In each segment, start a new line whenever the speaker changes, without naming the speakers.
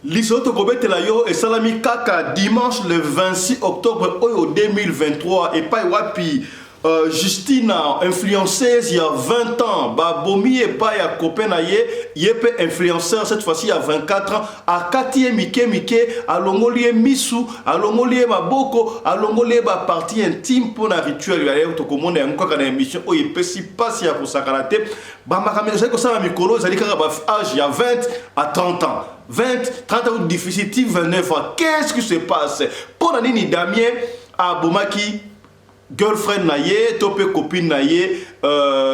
Lisoto kobetela yo et salami kaka dimanche le 26 octobre 2023 et pas wapi Justina influenceuse il y a 20 ans ba bomi et pas ya copain na ye pe influenceur cette fois-ci il y a 24 ans a katie mike alongolie misu alongolie maboko alongolie ba partie intime pour na rituel ya to komona yango kaka na émission o yepesi passe ya kosakana te ba makamela c'est que ça na mikolo zali kaka ba âge il y a 20 à 30 ans 20, 30 ans difficile, 29 ans. Qu'est-ce qui se passe? Pour la nini Damien à Bomaki, girlfriend naye, topé copine naye,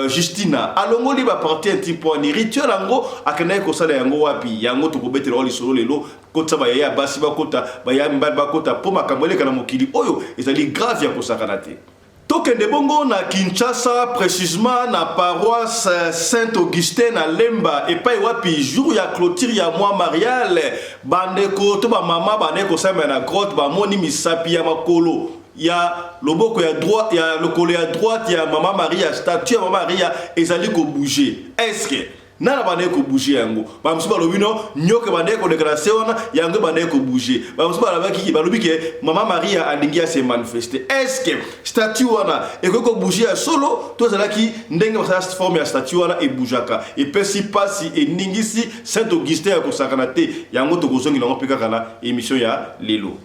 Justina. Alors, on va partir un petit peu de rituel ango, akena ko sala yango wapi, yango to kobete lo lisolo lelo, kota ba ya basi ba kota, ba ya mbaba kota po makamole kana mokili oyo, ezali grave ya kosakana te. Tokende bongo na Kinshasa, précisément na paroisse Saint-Augustin na Lemba et pas wapi jour ya clôture ya mois marial bandeko to ba mama bandeko samba na grotte ba moni misapi ya makolo ya loboko ya droite ya lokolo ya droite ya mama Maria statue ya mama Maria ezali ko bouger est-ce que nana bande ko bouger yango ba musuba lobino nyoke bande ko déclaration yango bande ko bouger ba musuba la baki ba lobi ke mama Maria alingi a se manifester est-ce que statue wana e ko bouger solo to zalaki ndenge ba sa forme ya statue wana e boujaka e pesi pasi e ningisi Saint Augustin ya ko sakana te yango to kozongi na ngopika kana émission ya lelo.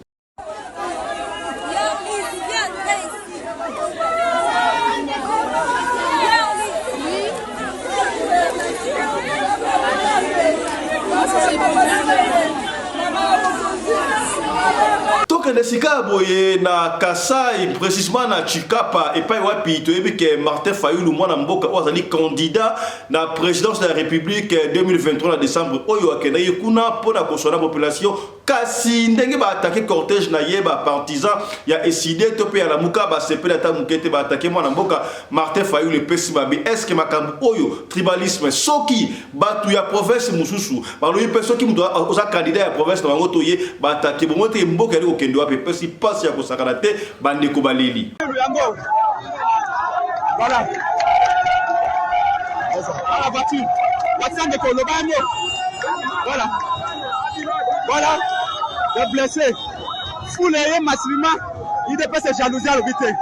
Tokende sika boye na Kasai précisément na Chikapa et pas wapi to yebi ke Martin Fayulu mwana mboka ozali candidat na présidence de la République 2023 en décembre oyo akenda yekuna pona kosona population kasi ndenge ba attaquer cortège na yeba partisan ya eside to pe ya la muka ba sepela ta mukete ba attaquer mwana mboka Martin Fayulu pesi babi est-ce que makambo oyo tribalisme soki batu ya province mususu ba lo yepe soki mdo oza candidat ya province na ngoto ye ba attaquer bo mote mboka ya okendo ape pesi passe ya kosakana te bande ko baleli
voilà la voiture de Colobane voilà le blessé foulé massivement il dépasse ses jalousies à l'hôpital.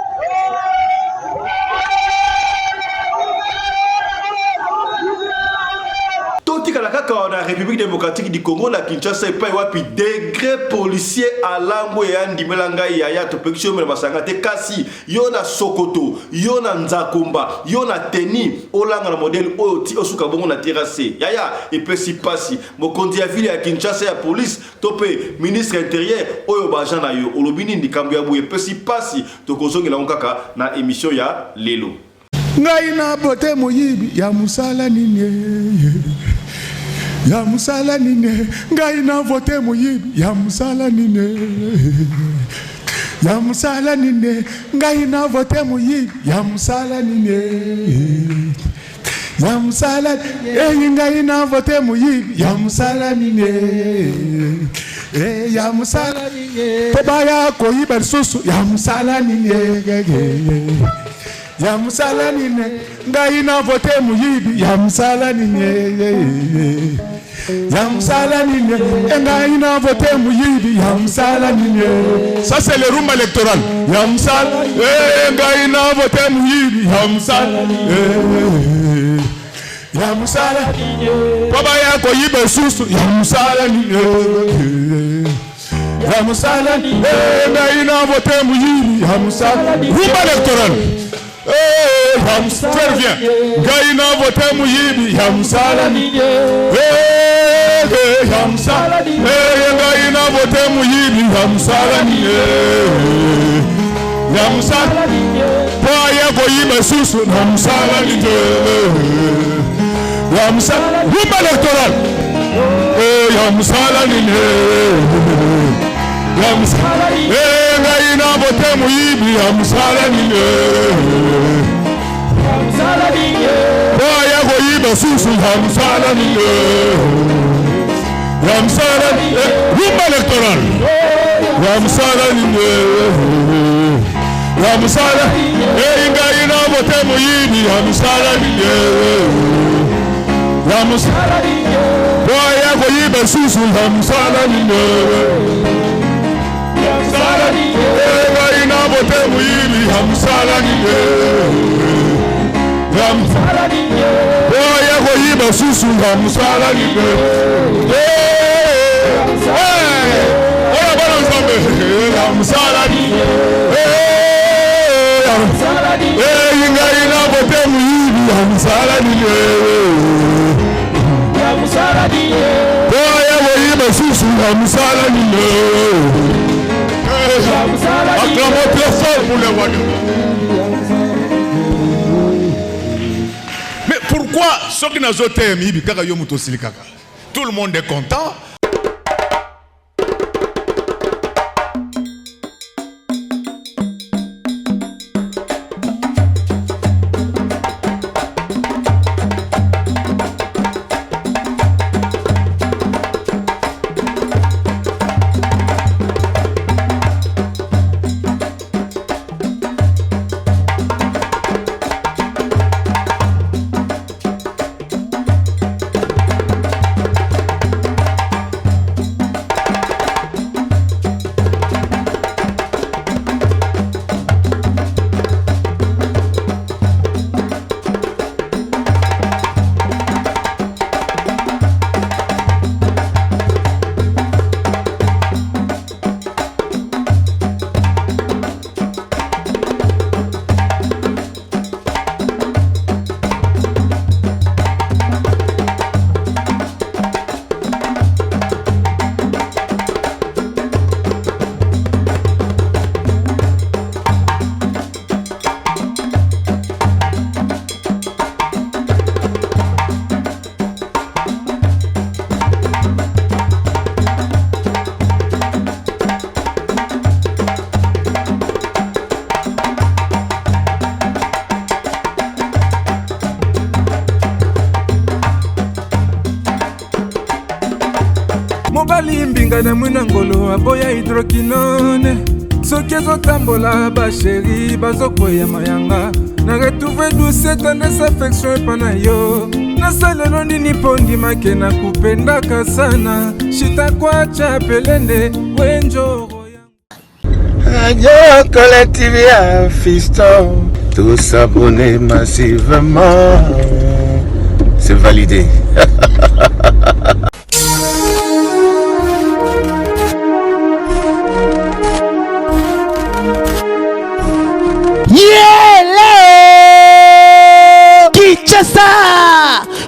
La République démocratique du Congo na Kinshasa epai wapi degré policier alango ya ndimelanga ya to pekisho mele basanga te kasi yona Sokoto yona Nzakomba yona Teni olanga na modèle oyo ti osuka bongo na terrasse yaya epesi pasi mokonzi ya ville ya Kinshasa ya police topé ministre intérieur oyo bajan na yo olobini ndikambo ya boye epesi pasi to kozongela kaka na émission ya lelo
ngai na bote moyibi ya musala nini ya musala nine ngai na vote moyibi ya musala nine ya musala nine ngai na vote moyibi ya musala nine ya musala ngai na vote moyibi ya musala nine ya musala nine tobaya koyiba susu ya musala nine ya musala nine ngai na vote moyibi ya musala nine ya musala nine ngai na vote moyibi ya musala nine. Ça c'est le rumba électoral. Ya musala ngai na vote moyibi ya musala nine ya musala baba ya koyiba susu ya musala nine ya musala ngai na vote moyibi ya musala rumba électoral. Très bien. Gaïna vote mouyibi Yamsala Yamsala Gaïna vote mouyibi Yamsala Yamsala Paya goyiba susu Yamsala Yamsala rumba électoral Yamsala Yamsala gaïna vote mouyibi Yamsala Boya goyiba susu Yamsala Yamsala rumba électoral Yamsala Yamsala gaïna vote mouyibi Yamsala Yamsala boya goyiba basusu ya musala nini ngai na bote moyibi ya musala nini oya koyiba susu ya musala nini oya bana nzambe ya musala nini ngai na bote moyibi ya musala nini oya koyiba susu ya musala nini. Acclamons très fort pour les rois. Mais pourquoi ceux qui n'ont pas aimé, tout le monde est content?
mobali mbinga na mwina ngolo aboya hydroquinone soki ezotambola basheri bazokoya mayanga na retrouve douce tendresse affection epa na yo nasalelo nini mpo ndimake na kupendaka sana shitakwacha pelende wenjoro
Radio Collectivia Fiston, tous abonnés massivement, c'est validé.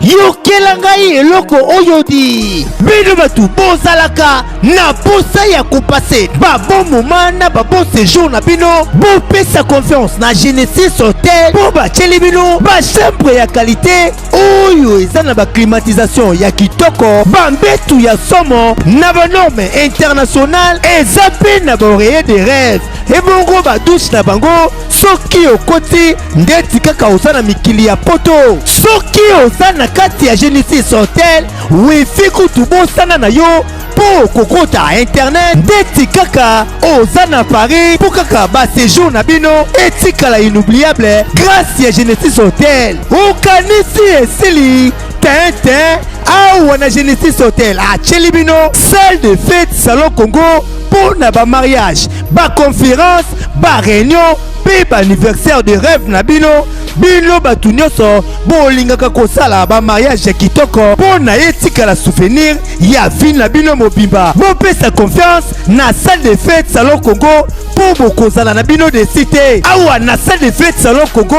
yokela ngai eloko oyo di bino batu bozalaka na posa ya kopase babo moma na babo séjour na bino bopesa confiance na Genesis Hotel po batieli bino bachambre ya qualité oyo eza na baclimatisation ya kitoko bambetu ya somo na banorme internationale eza mpe na baoreiller de rêve ebongo badouche na bango soki okoti ndeti kaka oza na mikili ya poto soki oza na kati ya Genesis Hotel wifi kutu bosana na yo po kokota internet ndeti kaka oza na Paris po kaka ba séjour na bino etikala inoubliable grâce ya Genesis Hotel okanisi esili tintin awa na Genesis Hotel atieli bino salle de fête salon Congo pour na ba mariage ba conférence ba réunion pe ba anniversaire de rêve na bino bino batu nyonso bolingaka kosala ba mariage ya kitoko po na etikala souvenir ya vie na bino mobimba bopesa confiance na salle de fête salon Congo po bokozala na bino de cité awa na salle de fête salon Congo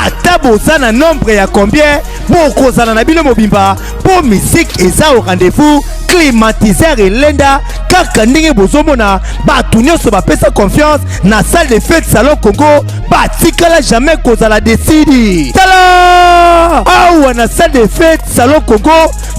ata boza na nombre ya combien bokozala na bino mobimba po musique eza au rendez-vous climatiseur elenda kaka ndenge bozomona batu nyonso bapesa confiance na salle de fête salon Congo batikala jamais kozala desidi tala awa na salle de fête salon Congo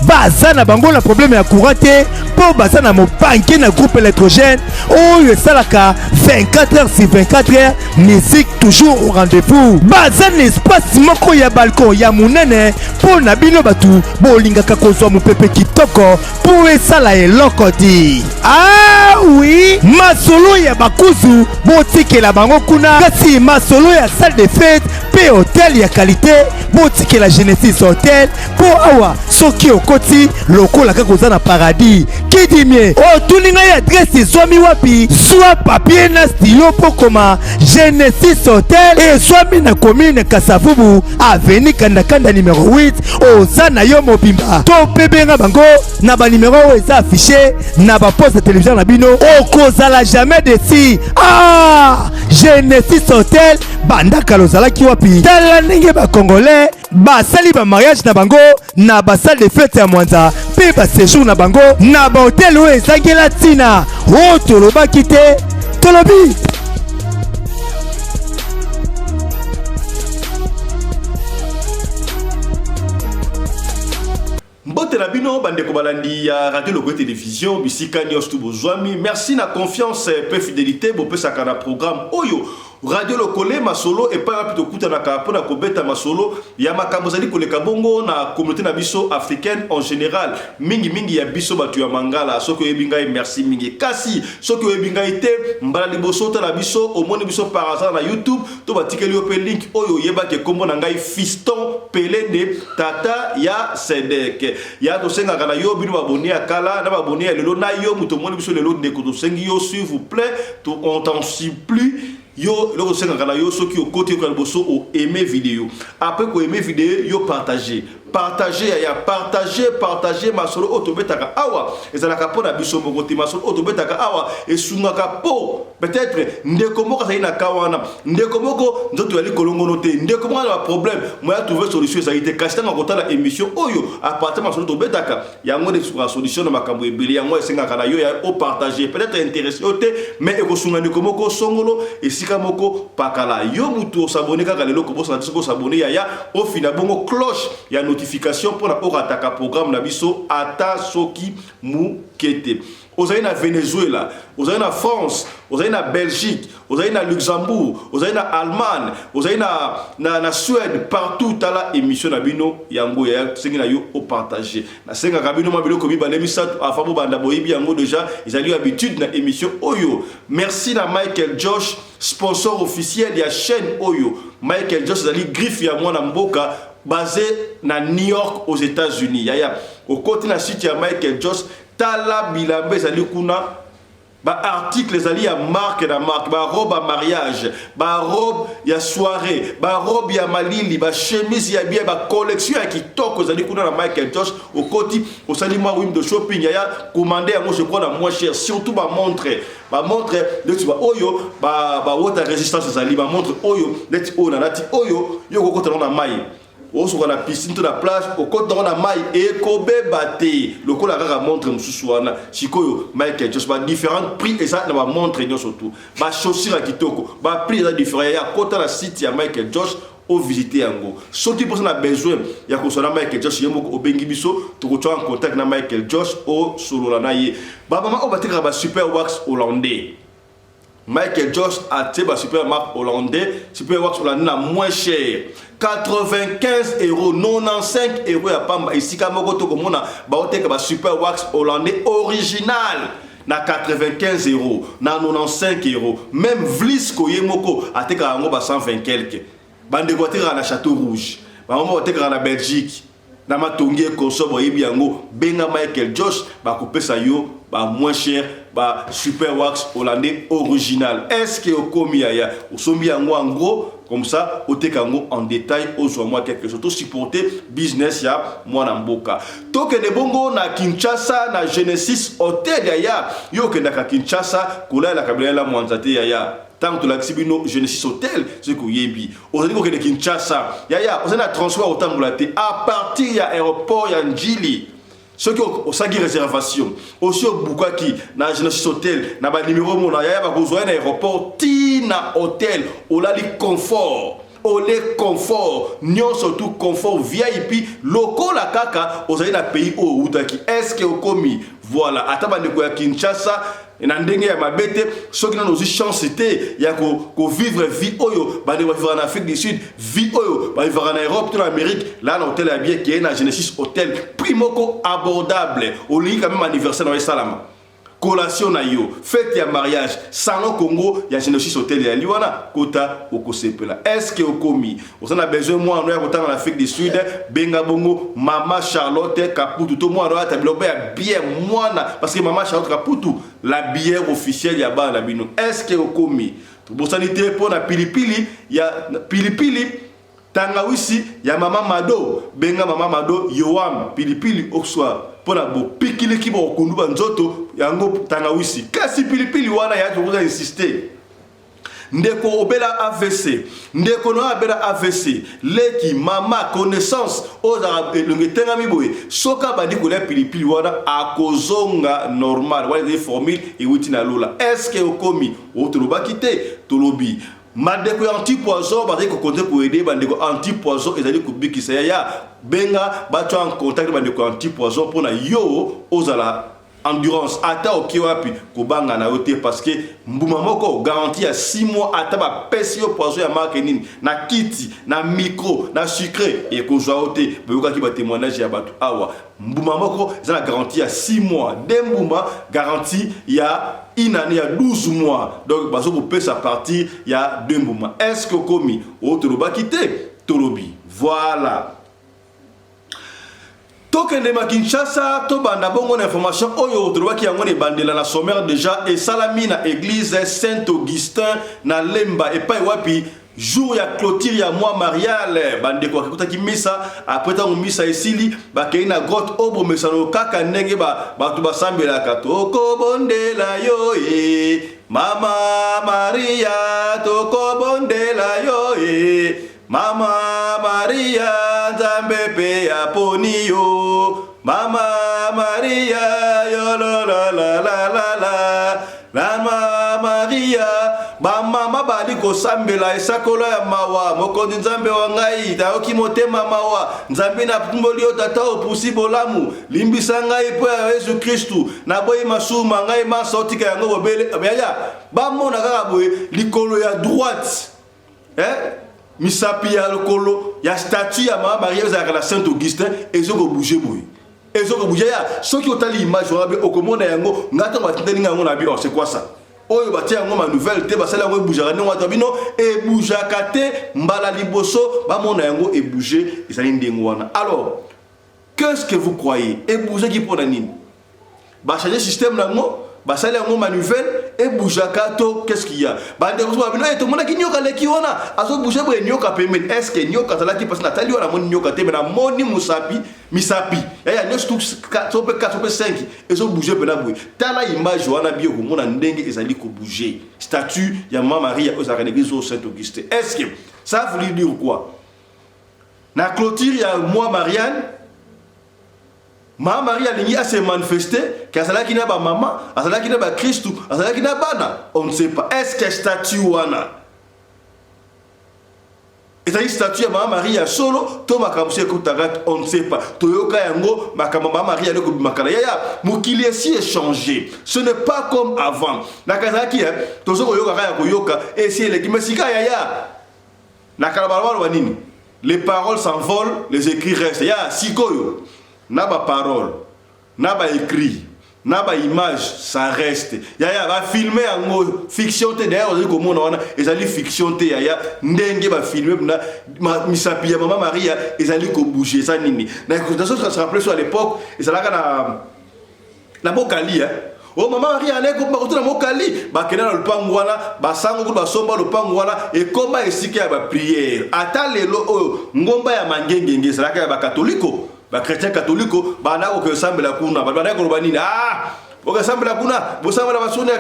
baza na bango na problème ya courant te po baza na mopanke na groupe électrogène oyo esalaka 24 heures sur 24 heures musique toujours au rendez-vous baza na espace moko ya balcon ya munene po na bino batu bolingaka kozwa mopepe kitoko po esala eloko ti ah oui masolo ya bakuzu botikela bango kuna kasi masolo ya salle de fête pe hôtel ya qualité botike la Genesis Hotel po awa soki okoti lokola kaka oza na paradis kidimie otuninga ya adresse zwami wapi zwa papier na stylo po koma Genesis Hotel et zwami na commune Kasavubu avenue Kandakanda numéro 8 oza na yo mobimba to pebenga bango na ba numéro oyo eza affiché na ba poste de télévision na bino okozala jamais déçu. Genesis Hotel bandaka lozalaki wapi tala ndenge ba congolais basali ba mariage na bango na ba salle de fête ya Mwanza pe ba séjour na bango na ba hotel oyo ezangela tina o tolobaki te tolobi.
Mbote na bino bandeko balandi ya radio logo télévision bisika nyos tu bozwami merci na confiance pe fidélité bo pesa kana programme oyo radio lokole masolo et pas rapide kuta na kapo na kobeta masolo ya makambo zali koleka bongo na communauté na biso africaine en général mingi ya biso batu ya mangala soko yebinga merci mingi kasi soko yebinga ite mbala liboso ta na biso au monde biso par hasard na YouTube to batikeli yo pe link oyo yeba ke kombo na ngai Fiston Pelé de tata ya Sedek ya to senga kana yo bino abonné ya kala na abonné ya lelo na yo muto monde biso lelo ndeko to sengi yo s'il vous plaît to on t'en supplie. Yo le conseil ngana yo soki au côté ko boso o aimer vidéo après ko aimer vidéo yo partager masolo otobetaka awa ezalaka po na biso mokoti masolo otobetaka awa esungaka po peut-être ndeko moko sa ina kawana ndeko moko nzoto yali kolongono te ndeko moko na problème moya trouver solution ezalite kasi tanga kotala émission oyo à partir masolo tobetaka yango de solution na makambo ebele yango esengaka na yo ya o partager peut-être intéressé ote mais ekosunga ndeko moko songolo esika moko pakala yo mutu s'abonner kaka lelo ko bosa ndiko s'abonner ya au final bongo cloche ya notification pour la orataka programme na biso ata soki mukete ozali na Venezuela ozali na France ozali na Belgique ozali na Luxembourg ozali na Allemagne ozali na Suède partout tala émission na bino yango ya sengi na yo au partager na senga kabino mabilo komi balemisa afabo banda boyibi yango déjà ils ont l'habitude na émission oyo merci na Michael Josh sponsor officiel ya chaîne oyo Michael Josh zali griffe ya mwana mboka basé na New York aux États-Unis yaya au côté na site ya Michael Josh tala bilambe zali kuna ba article zali ya marque na marque ba robe à mariage ba robe ya soirée ba robe ya malili ba chemise ya bien ba collection ya kitoko zali kuna na Michael Josh au côté au salima wim de shopping yaya commander moi je crois la moins cher surtout ba montre le tu oyo ba water resistance zali ba montre oyo let ona nati oyo yo kokota na mai on se na piscine to la plage au côté dans la maille et kobe baté le ko la kaka montre mususuana sikoyo Michael Josh ba différents prix et ça na ba montre nyo surtout ba chaussure à kitoko ba prix ça différent ya côté la site ya Michael Josh au visiter yango ceux qui ont besoin ya ko sona Michael Josh yemo ko bengi biso to ko en contact na Michael Josh au solo la naye ba mama o batika ba super wax hollandais Michael Josh a teba super marque hollandais super wax hollandais na moins cher 95 €, 95 € à Pamba. Ici, quand on a super wax hollandais original. Na 95 €, na 95 €. Même Vlis Koyemoko a été à 120 quelques. Bande voiture à Château Rouge. Maman a été à la Belgique. Na matongi consomme yango benga Michael Josh ba couper ça yo ba moins cher ba super wax hollandais original. Est-ce que au komi aya au sombi yango en gros comme ça au tekango en détail au moi quelque chose tout supporter business ya mwana mboka. Toke de bongo na Kinshasa na Genesis Hotel ya yo ke na Kinshasa kula la kabila la mwanzate ya tant que l'axibino Genesis Hotel c'est que yebi aujourd'hui ko ke Kinshasa ya on a transfert au Tambulate à partir ya aéroport ya Njili ceux qui ont sa réservation aussi au Bukaki na Genesis Hotel na ba numéro mona ya ba kozwa na aéroport tina hotel olali confort ole confort nyon surtout confort VIP local la kaka ozali na pays o utaki est-ce que okomi voilà ataba ndeko ya Kinshasa na ndenge ya mabete soki na nozi chance te ya ko vivre vie oyo ba vivre en Afrique du Sud vie oyo ba vivre en Europe en Amérique là na hôtel ya bien qui est na Genesis Hotel primoko abordable au lit quand même anniversaire dans Salama collation na yo, fête ya mariage, salon Congo, ya Genesis Hotel ya liwana, kota okosepela. Est-ce que okomi? On a besoin moi on est en Afrique du Sud, benga bongo, Mama Charlotte Kaputu, tout moi on a tabilobe ya bière moana parce que Mama Charlotte Kaputu, la bière officielle ya ba na bino. Est-ce que okomi? Pour sanité pour na pilipili, ya pilipili tangawisi ya Mama Mado, benga Mama Mado Yoam pilipili okswa. Pona bo pikili ki bo kunduba nzoto yango tangawisi kasi pilipili wana ya tukuza insister ndeko obela AVC ndeko no abela AVC leki mama connaissance oza longetenga miboye soka bandi ko la pilipili wana akozonga normal wala des formules et wutina lola est-ce que okomi otoloba kite tolobi madeko ya anti-poison parce que compter pour aider bandeko anti-poison ezali kubikisa ya benga bato en contact bandeko anti-poison pour na yo ozala endurance ata okiwapi kobanga na yote parce que mbuma moko garantie à 6 mois ata ba pesi yo poison ya marque nini na kiti na micro na sucré et kozwa yote boyoka ki ba témoignage ya bato awa mbuma moko za la garantie à 6 mois dembuma garantie ya une année à 12 mois donc baso pour pesa partir il y a 2 mois est-ce que komi o toloba kité tolobi voilà token de Kinshasa to banda bongo na information oyo toloba ki yango ne bandela na sommaire déjà et salami na église Saint-Augustin na Lemba et pa wapi jour ya clôture ya mois marial bande ko kuta ki misa après ta misa esili ba keina grotte obo mesano kaka ndenge ba tu basambela katoko bondela yo mama Maria toko bondela yo mama Maria nzambe pe ya poni yo mama Maria yo la la la la la Mama Maria, mama bali ko sambela esakola ya mawa mokonzi nzambe wa ngai taoki motema mawa nzambe na pumboli otata opusi bolamu limbisa ngai po ya Yesu Kristu na boyi masuma ngai masotika yango bobele ya bamona kaka boye likolo ya droite misapi ya lokolo ya statue ya mama Maria za la Saint-Augustin ezoko bouger boye ezoko bouger ya soki otali image wabe okomona yango ngata batindeli ngango na bi c'est quoi ça oyo batia yango ma nouvelle te basala yango bougera ne wata bino e bougaka te mbala liboso ba mona yango e bouger ezali ndengo wana alors qu'est-ce que vous croyez e bouger qui pona nini ba changer système nango basala yango ma nouvelle e bougaka to qu'est-ce qu'il y a ba ndeko so bino e to mona ki nyoka leki wana azo bouger bo nyoka pembe est-ce que nyoka tala ki parce na tali wana moni nyoka te na moni musapi misapi ya nyo tout so pe 4 pe 5 ezo bouger pena boy tala image wana bio ko mona ndenge ezali ko bouger statue ya mama Maria au l'église au Saint-Augustin est-ce que ça veut dire quoi na clôture ya mois Marianne Mama Maria lingi a se manifester qu'azala ki na ba maman, azala ki na ba Christ, azala ki na bana, on ne sait pas. Est-ce que statue wana? Et ça statue Mama Maria solo, to makamuse kutagat, on ne sait pas. Toyoka yango Mama Maria le makala ya mukili esi échangé. Ce n'est pas comme avant. Na kazaki tozo koyoka ya koyoka et si le kimesika ya na kalabalwa wanini. Les paroles s'envolent, les écrits restent. Ya sikoyo. Naba parole, naba écrit, naba image, ça reste. Yaya va filmer en fiction te d'ailleurs comme on a ezali fiction te yaya ndenge va filmer na misapi ya mama Maria ezali ko bouger ça nini. Na ça se rappelle sur à l'époque et ça là na bokali oh mama Maria allait ko ba na mokali ba kena na lupango wana ba sango ko ba somba lupango wana et komba esika ya ba prière ata lelo ngomba ya mangengenge ça là ba katoliko ba chrétien catholique bana ko ke sambela kuna bana ko banini ko ke sambela kuna bo sambela basuni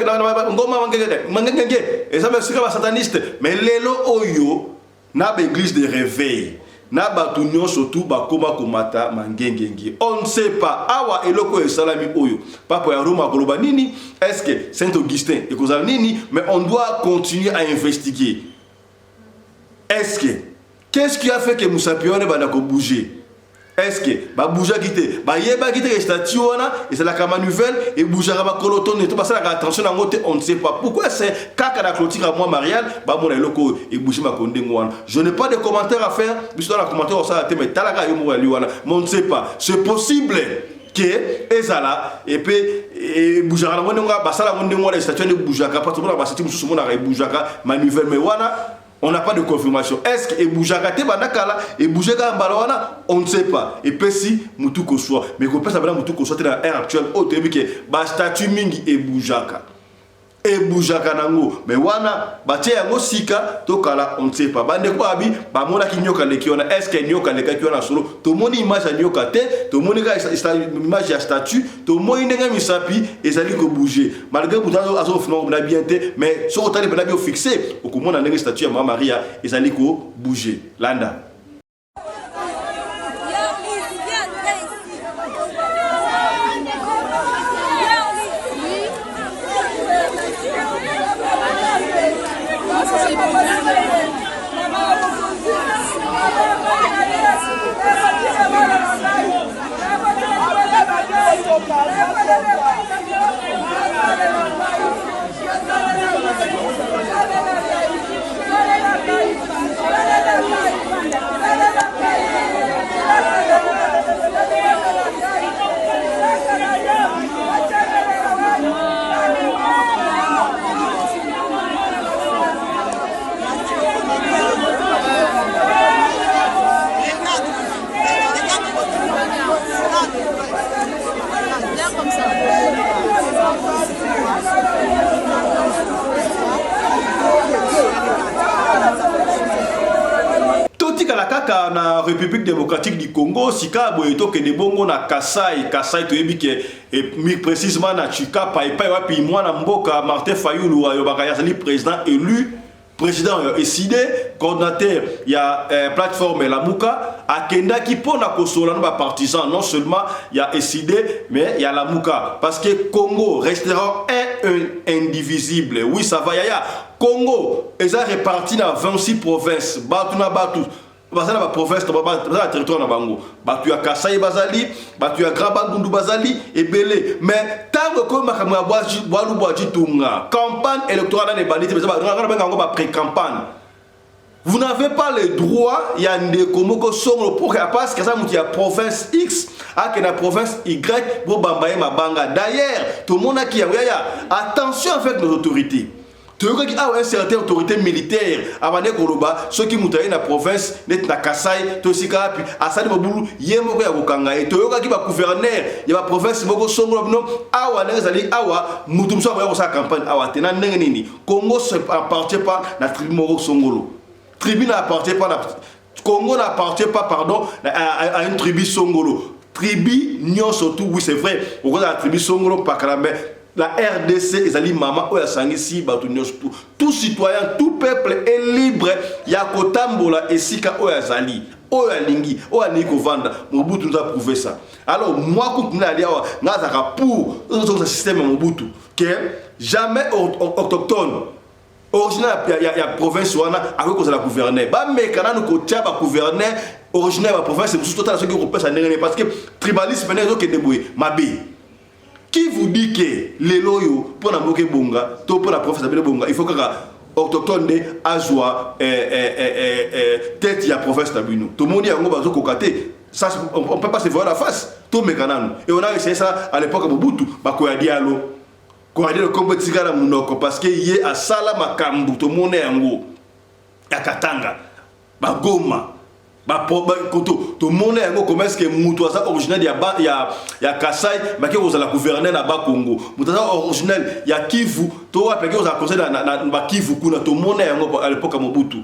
ngoma mangenge et ça me sika ba sataniste mais lelo oyo na ba église de réveil na ba tunyo surtout ba koma komata mangenge on ne sait pas awa eloko e salami oyo papa ya Roma ko banini est-ce que Saint-Augustin et kozala nini mais on doit continuer à investiguer est-ce que qu'est-ce qui a fait que Musapione bana ko bouger. Est-ce que ba bouger quitter ba yeba quitter statue wana et c'est la kama nouvelle et bouger ba coloton et tout passer la attention en côté on ne sait pas pourquoi c'est kaka la clôture à moi Marianne ba mon loko et bouger ma kondengo wana je n'ai pas de commentaires à faire puisque dans la commentaire ça a été mais talaka yo mo wana mais on ne sait pas c'est possible que ezala et puis boujaka na ngonga basala ngonga la statue de boujaka parce que na statue mususu mona boujaka manivelle mais wana on n'a pas de confirmation. Est-ce que boujaka te banakala et boujaka mbalawana on ne sait pas. Et puis si mutu ko soit mais ko pesa bana mutu ko soit dans l'ère actuelle au début que ba statue mingi et boujaka nango mais wana batie yango sika tokala on ne sait pas bande ko abi ba mona ki nyoka leki ona est-ce que nyoka leka ki ona solo to moni image ya nyoka te to moni ka image ya statue to moni ndenga misapi ezali ko bouger malgré butazo azo fino na bien te mais so otali na bio fixé o komona ndenga statue ya Mama Maria ezali ko bouger landa. Na République démocratique du Congo, sika boyeto ke de bongo na Kasai to ebike et précisément na Chikapa et pa wapi mwana mboka Martin Fayulu ayo bakayazali président élu président décidé coordinateur il y a plateforme Lamuka akenda ki pona kosola na partisans non seulement il y a décidé mais il y a Lamuka parce que Congo restera un indivisible. Oui ça va yaya Congo est réparti dans 26 provinces batu na batu basala ba province to ba territoire na bango batu ya Kasai bazali batu ya Grabangundu bazali ebele mais tango ko makamwa bwalu bwaji tunga campagne électorale na banditi ba pré-campagne. Vous n'avez pas le droit ya ndeko moko songo pour parce que ça muti ya province X a que na province Y bo bambaye mabanga. D'ailleurs tout le monde a qui ya attention avec nos autorités. Tu vois qu'il y a une certaine autorité militaire avant de Koloba, ceux qui montent dans la province, net na Kasai, Tosika, puis Asani Mabulu, Yemoko Yabokanga, et tu vois qu'il y a un gouverneur, il y a une province, Moko Songo, non, Awa, Nezali, Awa, Moutoumsa, sa campagne, Awa, Tena, Nengenini. Congo ne appartient pas à la tribu Moko Songolo. Tribu n'appartient pas à Congo n'appartient pas, pardon, à une tribu Songolo. Tribu, Nyon surtout, oui, c'est vrai, au côté de la tribu Songolo, pas la RDC, ezali mama oya sangisi batu nyos tout citoyen, tout peuple est libre ya kotambola esika oya zali oya lingi oya niko vanda Mobutu nous a prouvé ça. Alors moi quand on ali awa ngazaka pour un système Mobutu que jamais autochtone originaire ya province wana avec cause la gouverner ba mekana nous kotia ba gouverner originaire ba province c'est total ce qui repose à ndenge parce que tribalisme n'est que déboué mabe. Qui vous dit que les loyaux pour la moquer bonga, pour la professeur de bonga, il faut que autochtone de Azwa tête ya professeur Tabino. Tout le monde est en gros bazo kokate. Ça on peut pas se voir la face. Tout mécanan. Et on a essayé ça à l'époque Mobutu, ba ko ya dialo. Ko ya dialo kombe tigala munoko parce que yé a sala makambu tout le monde est en gros. Ya Katanga, ba Goma. Tout le monde est en commerce que Moutouaza originel ya Kasai, mais qui est la gouverner na ba Congo. Moutouaza originel ya Kivu, tout a payé aux conseils na Kivu kuna tout le monde est à l'époque à Mobutu.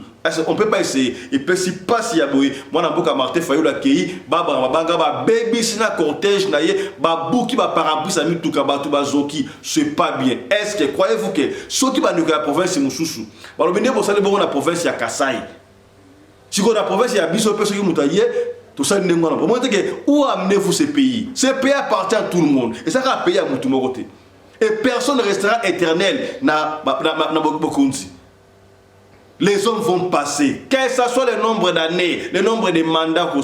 On peut pas essayer. Et puis si pas si ya boy, moi na boka Martin Fayulu akei, ba banga ba baby sina cortège na ye, ba bouki ba parapluie sa mi tuka ba tuba zoki, c'est pas bien. Est-ce que croyez-vous que ceux qui va nous la province Moussousou, ba le bine bo sale bon na province ya Kasai. Si vous avez la province, il y a des personnes qui ont été tout ça, où amenez-vous ces pays? Ces pays appartiennent à tout le monde. Et ça va payer à tout le monde. Et personne ne restera éternel dans Bokunzi. Les hommes vont passer. Quel que soit le nombre d'années, le nombre de mandats que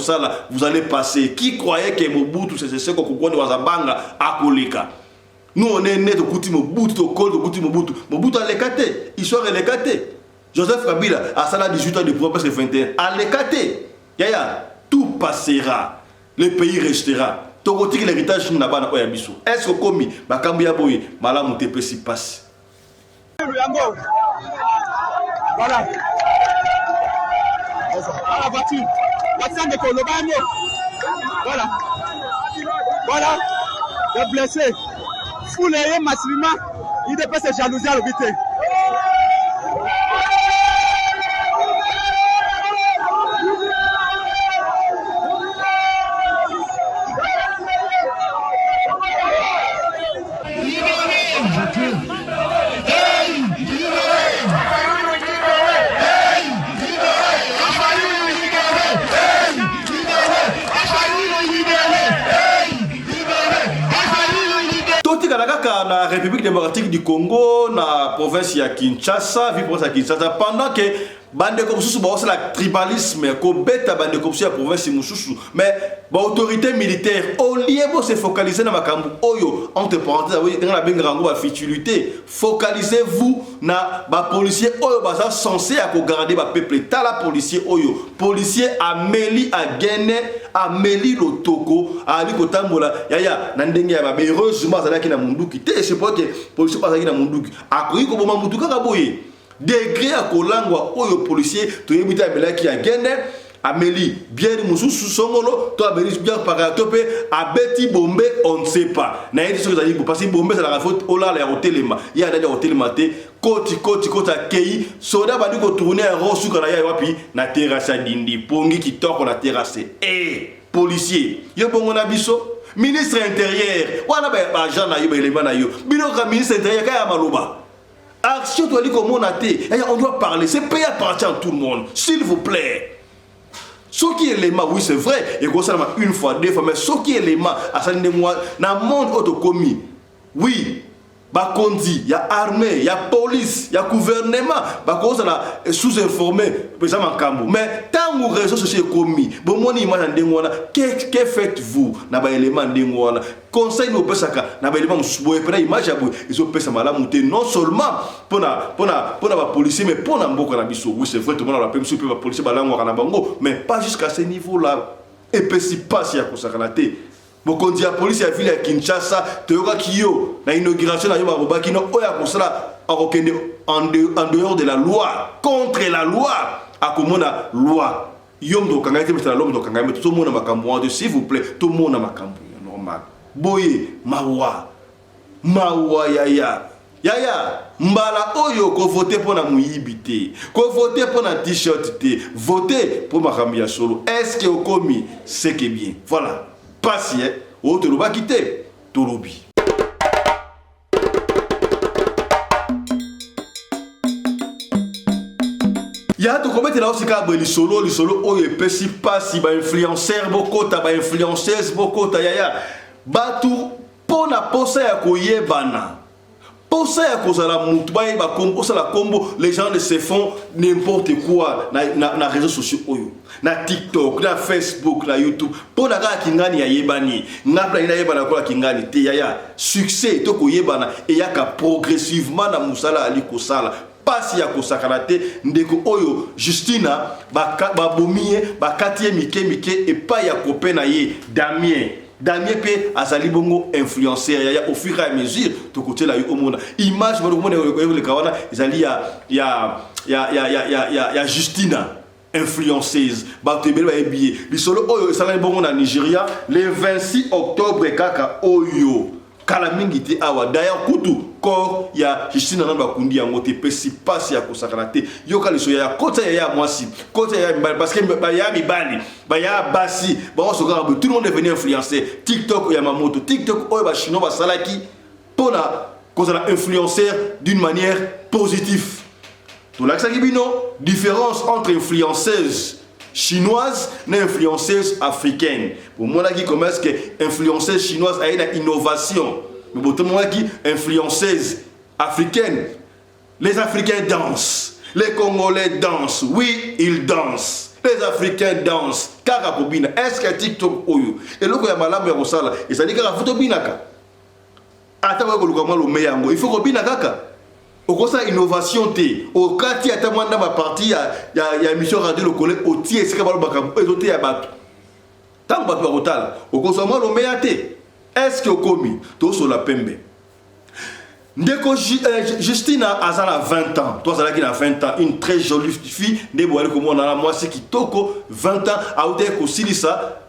vous allez passer. Qui croyait que Mobutu, c'est ce que vous avez à Koleka? Nous, on est nés de Kouti Mobutu, de Kol de Kouti Mobutu. Mobutu a l'écarté. Il soit l'écarté. Joseph Kabila a ça 18 ans de pouvoir presque 21. À l'écarté. Yaya, tout passera. Le pays restera. tokotiki l'héritage na bana oya biso. Est-ce que komi bakambu ya boye malamu te pesi passe.
Voilà. La voiture. Voiture de Colobano. Voilà. Voilà. Le blessé. Foulé massivement. Il dépasse ses jalousies à l'hôpital.
Na République démocratique du Congo, na province ya Kinshasa, vie province ya Kinshasa, pendant que bande comme sous c'est la tribalisme, ko beta bande comme la province mususu, mais l'autorité militaire au lieu de se focaliser dans makambu oyo entre parenthèses oui dans la bengango ba futilité, focalisez-vous na ba policier oyo baza censé à garder ba peuple ta la policier oyo, policier Amélie Agene, Amélie Lotoko, ali kotambola yaya na ndenge ya ba heureusement ça qui na munduki te c'est pas que policier pas qui na munduki akoyi ko boma mutuka ka boye degré à kolangwa oyo policier to yebita melaki ya gene Amélie bien mususu songolo to Amélie bien paratopé abeti bombe on ne sait pas na yedi so zali parce que bombe ça la faute ola la hotelema ya dali hotelema te koti kei soda bandi ko tourner un rond sur kana ya wapi na terrasse dindi pongi kitoko na terrasse policier yo bongo na biso ministre intérieur wana ba agent na yo ba élément na yo bino ka ministre intérieur ka ya maloba action to liko monaté on doit parler c'est pays appartient à tout le monde s'il vous plaît. Ce qui est l'élément, oui c'est vrai, et ça une fois, deux fois, mais ce qui est l'élément, à ça dans le monde autocomis, oui, bah condi, il y a armée, il y a police, il y a gouvernement, bah cause là sous-informé, président Kambo. Mais tant que réseaux sociaux commis, bon mon image ndengwana, que faites-vous na ba élément ndengwana? Conseil nous pesaka na ba élément souboye pena image ya boy, ils ont pesa malamu te non seulement pour ba policier mais pour na mboka na biso. Oui c'est vrai tout le monde a rappelé sur ba policier balango kana bango, mais pas jusqu'à ce niveau là. Et puis si pas si ya kosakana te. Bokondi la police ya ville ya Kinshasa toyoka kiyo na inauguration na yo babaki no oya kosala akokende en dehors de la loi, contre la loi, akomona loi yom do kanga te metala l'homme do kanga mais tout le monde makambo de s'il vous plaît tout le monde makambo normal boye mawa yaya mbala oyo ko voter pour na muibité ko voter pour na t-shirt te voter pour makambo ya solo est-ce que okomi c'est que bien voilà patient ou te l'oba quitter tolobi ya to commettre là aussi ka li solo oyo pesi pasi ba influenceur bokota ba influenceuse bokota yaya batu pona posa ya koyebana posa ya kozala mutu ba yeba kombo sala kombo les gens ne se font n'importe quoi na réseaux sociaux oyo na TikTok na Facebook na YouTube pona ka kingani ya yebani ngapla ina yebana ko kingani te yaya succès to koyebana e yaka progressivement na musala ali kosala pasi ya kosakana te ndeko oyo Justina babomie bakatie mike et pas ya copain na ye Damien pe azali bongo influenceur ya au fur et à mesure to côté la yo omona image mo mo le kawana ezali ya Justina influenceuse batebele ba ebiye lisolo oyo esala bongo na Nigeria le 26 octobre kaka oyo kala mingi te awa d'ailleurs kutu corps ya Justina na bakundi yango te pesi pasi ya kosakana te yoka liso ya kota ya mwasi kota ya parce que ba ya mibali ba ya basi ba soka tout le monde est venu influencer TikTok ya mamoto TikTok oyo ba chinois ba salaki pona kozala influenceur d'une manière positive to la bino différence entre influenceuse chinoise et influenceuse africaine. Pour moi, qui commence que influenceuse chinoise a une innovation. Mais pour moi, qui influenceuse africaine, les Africains dansent, les Congolais dansent, oui, ils dansent. Les Africains dansent. Karakobina, est-ce que TikTok oyo? Et là, il y a malamu ya kosala. Et ça dit que la photo binaka. Attends, il faut que binaka. Au conseil innovation té au quartier à tamanda ma partie ya mission radio le collègue au tie c'est que balobaka ezoté ya bato Tant que Barotal, au consommant le meillate. Est-ce que Okomi, tout sur la pembe? Ndeko Justina a 20 ans. Toi, ça a 20 ans. Une très jolie fille. Moi, c'est qui toko 20 ans. A outé ko silisa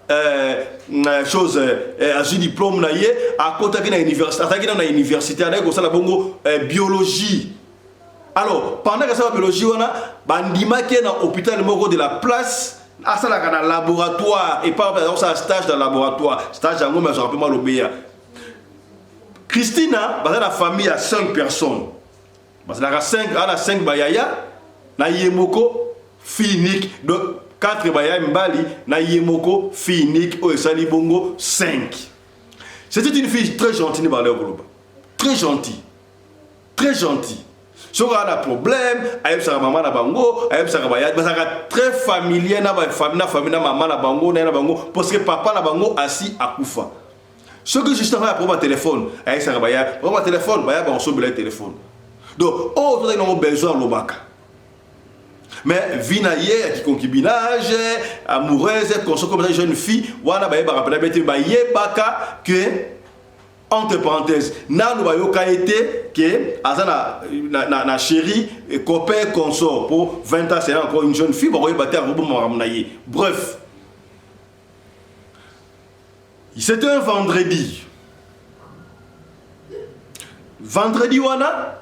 chose a un diplôme naie à côté de l'université avec ça la bongo biologie. Alors pendant que ça biologie on a bandima qui est dans l'hôpital de la place à ça dans le laboratoire et pas dans un stage dans le laboratoire stage en mais je rappelle moi l'obéa. Christina dans la famille à 5 personnes. Parce que la 5 bayaya na yemoko finique de 4 bayaya mbali na yemoko finique au sali bongo 5. C'était une fille très gentille dans leur groupe. Très gentille. Très gentille. Si on a un problème, elle a maman na bango, elle a bayaya, mais ça très familier na famille na maman na bango na bango parce que papa na bango assis à Koufa. Ce que justement pour mon téléphone, elle a bayaya, pour mon téléphone, bayaya on sauve le téléphone. Donc, oh, tout le monde a besoin de l'obaka. Mais vinaye, qui concubinage, amoureuse, conso comme ça, jeune fille, wana baye barapena bete baye baka que entre parenthèses, na nous bayo été que azana na chérie et copain consort pour 20 ans c'est encore une jeune fille, baye bater un robot maramnaye. Bref. C'était un vendredi. Vendredi wana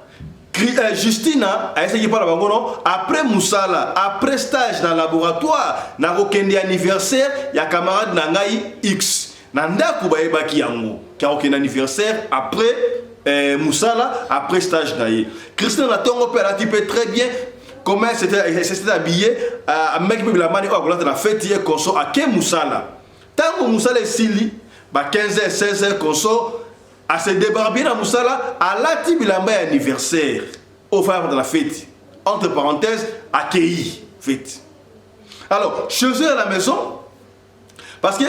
Justina a essayé par la bangono après Moussala, après stage dans le laboratoire, na rokende anniversaire, il y a camarade nangai X. Nanda kubaye baki yango, qui a rokende anniversaire après Moussala, après stage naïe. Christina na tongo père a typé très bien comment c'était habillé à mec la mani ou à la fête hier conso à Ken Moussala. Tant que Moussala est sili, ba 15h 16h conso à se débarber dans Moussala, à la Tibilamba anniversaire, au phare de la fête. Entre parenthèses, accueilli, fête. Alors, chez eux à la maison, parce que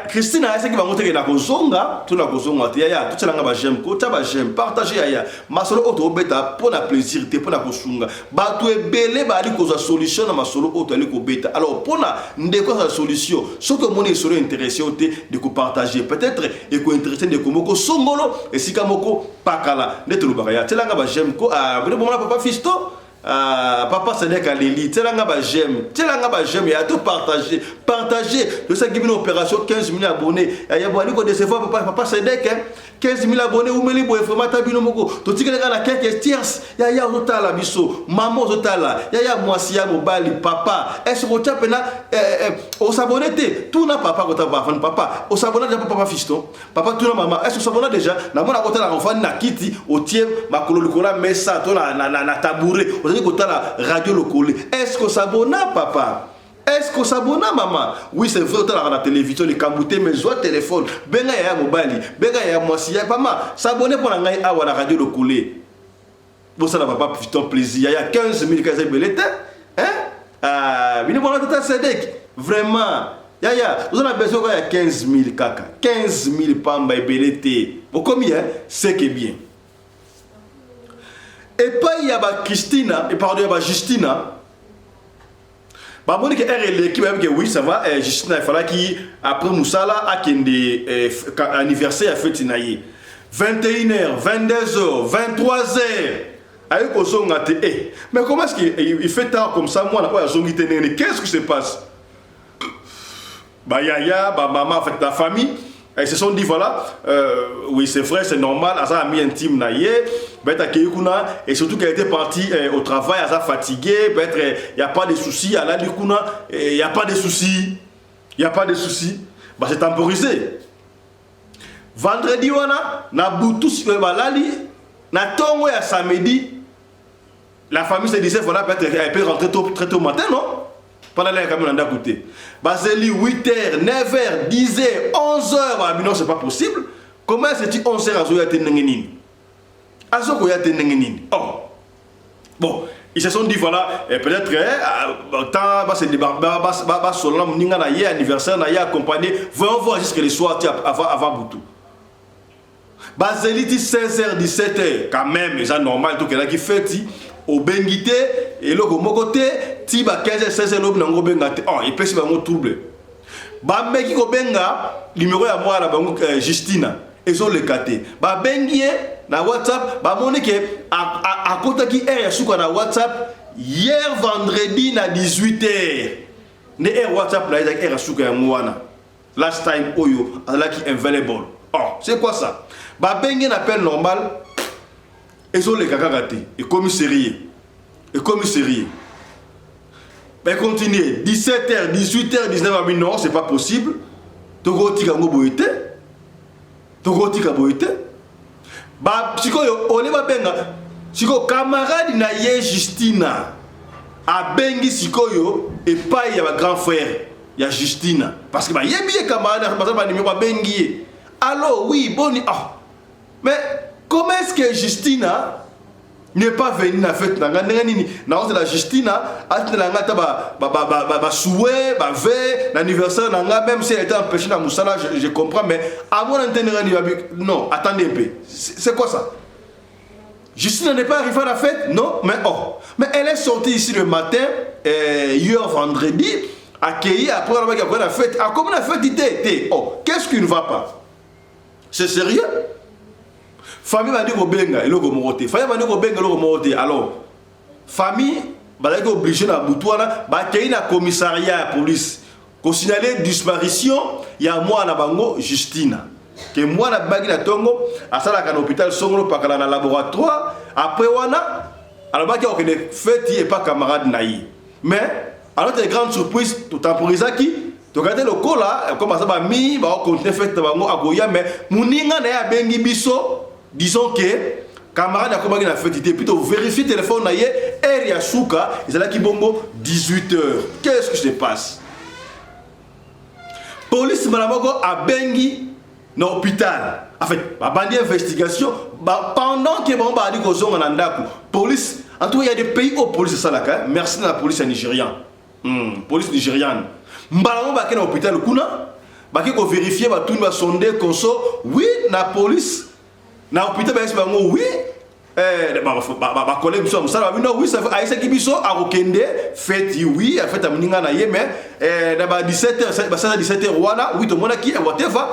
Christine a essayé de montrer que la Kozonga, tout la Kozonga, tout ça là j'aime, j'aime, partager aya, ma solo auto beta pour la plaisir, pour la Kozonga. Ba tu es belé ba ali koza solution na ma solo auto ali ko beta. Alors pour na ndeko sa solution, ce que mon est solo intéressé de ko partager, peut-être et ko intéressé de ko moko songolo et si kamoko pakala, neto lubaya. Tela nga ba j'aime ko ah, vous bon papa fisto. Papa Sénèque à l'élite, c'est là que j'aime, il y a tout partagé. De ça qui une opération 15 000 abonnés. Il y a beaucoup de décevoir papa Sénèque, 15 000 abonnés, ou même les vraiment tabino moko. Tout ce qui est là, quelques tierces, il y a Zotala Bisso, maman Zotala, il y a Moissia Mobali, papa. Est-ce que tu as pena au s'abonner? Tout n'a papa quand tu vas papa. Au s'abonner déjà papa fiston, papa tout n'a maman. Est-ce que s'abonner déjà? Na mona quand la enfant na kiti au tiem ma kololikola messa to na tabouret. La radio locale. Est-ce que ça s'abonne, papa? Est-ce que ça s'abonne, maman? Oui, c'est vrai, on a la télévision, les camboutés, mais je téléphone. Benga ya mobile, benga ya moisi, ya papa. S'abonner pour la radio locale. Bon, ça n'a pas plutôt plaisir. Il y a 15 000 cases bellettes. Hein? Ah, mais bon, on a Sédek. Vraiment. Ya, vous en avez besoin il y a 15 000 caca. 15 000 pamba et bellettes. Bon, combien? C'est que bien. Et pas il y a Christina, et pardon, il y a Justina. Bah, bon, que l'équipe même que oui, ça va. Justina, il fallait qu'après Moussala, à Kende, anniversaire à Fétinaïe. 21h, 22h, 23h. Avec Ozonga, mais comment est-ce qu'il fait tard comme ça? Moi, qu'est-ce qui se passe? Bah, yaya, bah, maman, en fait, la famille. Ils se sont dit voilà, oui c'est vrai, c'est normal, elle a mis un team naïe, et surtout qu'elle était partie au travail, elle a fatigué, il n'y a pas de soucis, elle a dit il n'y a pas de soucis, il n'y a pas de soucis, bah, c'est temporisé. Vendredi, on a boutou sur le balali, na tongo ya samedi, la famille se disait voilà, elle peut rentrer très tôt matin, non? Pendant les caméras d'un côté. Baseli 8h, 9h, 10h, 11h. Non, c'est pas possible. Comment c'est-il 11h à Zoya Tenengenine? À Zoya Tenengenine. Oh. Bon, ils se sont dit voilà, peut-être, tant c'est des barbas solant, n'inga na hier anniversaire, na hier accompagné, voyons voir jusqu'à le soir avant Boutou. Baseli 16h, 17h, quand même, c'est normal, tout quelqu'un qui fait, au Bengité, et le côté, Tiba 15 16 l'homme n'a pas bengate. Oh, il peut se faire un trouble. ba meki ko benga numéro ya moi na bango Justina ezo le kate ba bengi na WhatsApp ba moni ke a kota ki ya suka na WhatsApp hier vendredi na 18h ne WhatsApp na ya suka ya mwana last time oyo alaki available. Oh, c'est quoi ça? Ba bengi na appel normal ezo le kakate et commissariat et commissariat. Ben continuez 17h 18h 19h non, c'est pas possible. Togoti kango boyete. Togoti ka boyete. Ba sikoyo ole ba benga siko camarade na ye Justina a bengi sikoyo et pas ya ba grand frère ya Justina parce que ba yebi camarade ba numéro bengi. Allô oui boni ah. Mais comment est-ce que Justina n'est pas venue na fête na nini na hôtel la Justina atna ngata ba souhait ba veille l'anniversaire na même si elle était empêchée na musala je comprends mais à mon entendre non attendez un peu c'est quoi ça? Justina n'est pas arrivée à la fête non mais oh mais elle est sortie ici le matin hier vendredi accueillie après la fête à comment la fête était oh qu'est-ce qui ne va pas? C'est sérieux? Famille va dire au benga et logo moroté. Famille va dire au benga logo moroté. Alors, famille va être obligée na boutouana ba kei na commissariat police. Ko signaler disparition ya moi na bango Justina. Que moi na bagi na tongo asala ka hôpital songolo pakala na laboratoire après wana alors ba ki o kene fête et pas camarade na yi. Mais alors une grande surprise tout temporisaki to gade le kola comme ça ba mi ba continuer fête bango agoya mais muninga na ya bengi biso. Disons que camarade a commencé à faire plutôt vérifier le téléphone na ye et ya souka ils là qui bongo 18h. Qu'est-ce qui se passe? Police malamoko a bengi na hôpital. En fait, ba bandi investigation pendant que bon ba di ko zonga na ndaku. Police en tout il y a des pays où police ça là quand merci na police nigériane. Police nigériane. Mbalamo ba na hôpital kuna ba ki ko vérifier ba tout ba sonder konso oui na police na hôpital ba bango oui ba collègue biso musala ba oui ça aisa ki biso a kokende fête oui a fête a muninga na ye mais na ba 17h ba 17h wana oui to mona ki whatever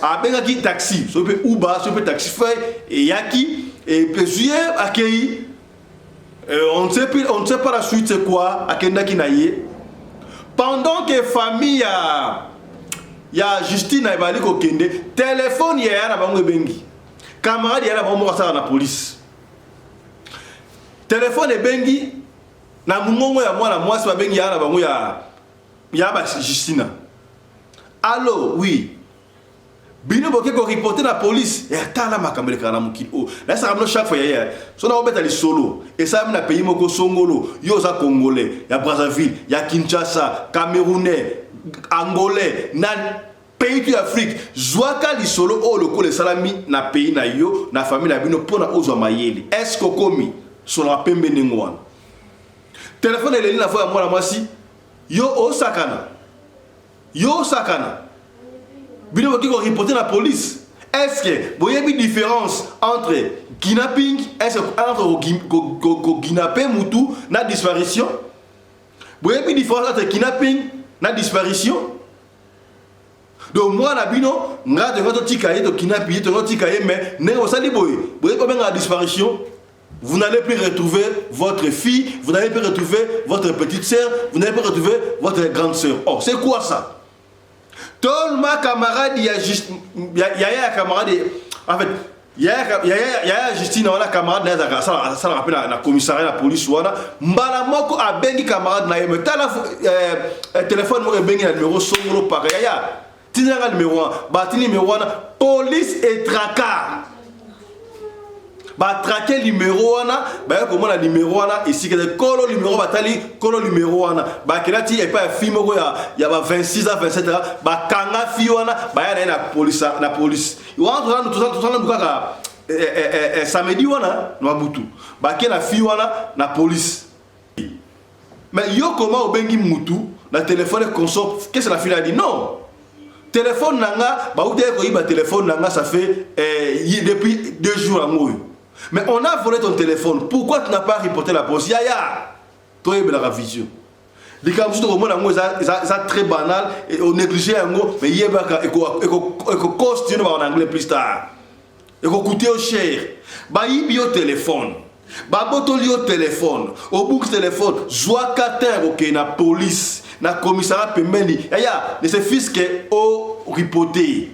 a benga ki taxi so pe Uber so pe taxi fait et yaki et plusieurs accueilli on ne sait pas la suite c'est quoi akenda ki na ye pendant que famille ya Justine na bali kokende téléphone ya na bango bengi camarade yana ba mo sa na police téléphone bengi na mungongo ya mwana mwasi ba bengi yana bango ya ba Justina. Allô oui bino boke ko reporter na police ya tala makamele kana mukili o la sa ramno chaque fois ya so na obeta li solo et ça na pays moko songolo yo za congolais ya Brazzaville ya Kinshasa camerounais angolais na pays d'Afrique zwaka li solo o loko le salami na pays na yo na famille na bino pona ozwa mayeli est-ce que komi sur la pembe ningwana téléphone eleli na fois mwana mwasi yo osakana bino qui reporter la police est-ce que vous avez une différence entre kidnapping est-ce entre kidnapper mutu na disparition vous avez une différence entre kidnapping na disparition donc moi na bino nga de votre tikaye to kidnapper to votre tikaye mais ne vous allez boy vous avez combien la disparition vous n'allez plus retrouver votre fille vous n'allez plus retrouver votre petite sœur vous n'allez plus retrouver votre grande sœur oh c'est quoi ça? Tout ma camarade il y a juste camarade en fait il y a Justine wala camarade na ça rappelle la commissariat la police wana mbala moko a bengi camarade na yeme tala téléphone mo bengi na numéro songolo par ya tinanga numéro 1 ba tini numéro 1 police et tracas ba traquer numéro wana ba comment la numéro wana ici que kolo numéro batali kolo numéro wana ba kelati et pas film ko ya ba 26 à 27 ans ba kanga fi wana ba ya na police ils rentrent tout ça kaka samedi wana no butu ba ke na fi wana na police mais yo comment obengi mutu na téléphone console qu'est-ce que la fille a dit non téléphone nanga ba outé ko iba téléphone nanga ça fait depuis 2 jours amour. Mais on a volé ton téléphone. Pourquoi tu n'as pas reporté la police? Yaya, toi et la vision. Les cas où on est très banal et on néglige un mot, mais il y a un costume en anglais plus tard. Et qu'on coûte cher. Bah, il y a un téléphone. Bah, il y a un téléphone. Au bout du téléphone, joie qu'atteint, ok, la police, la commissariat Pemeni. Il y a des fils qui ont reporté,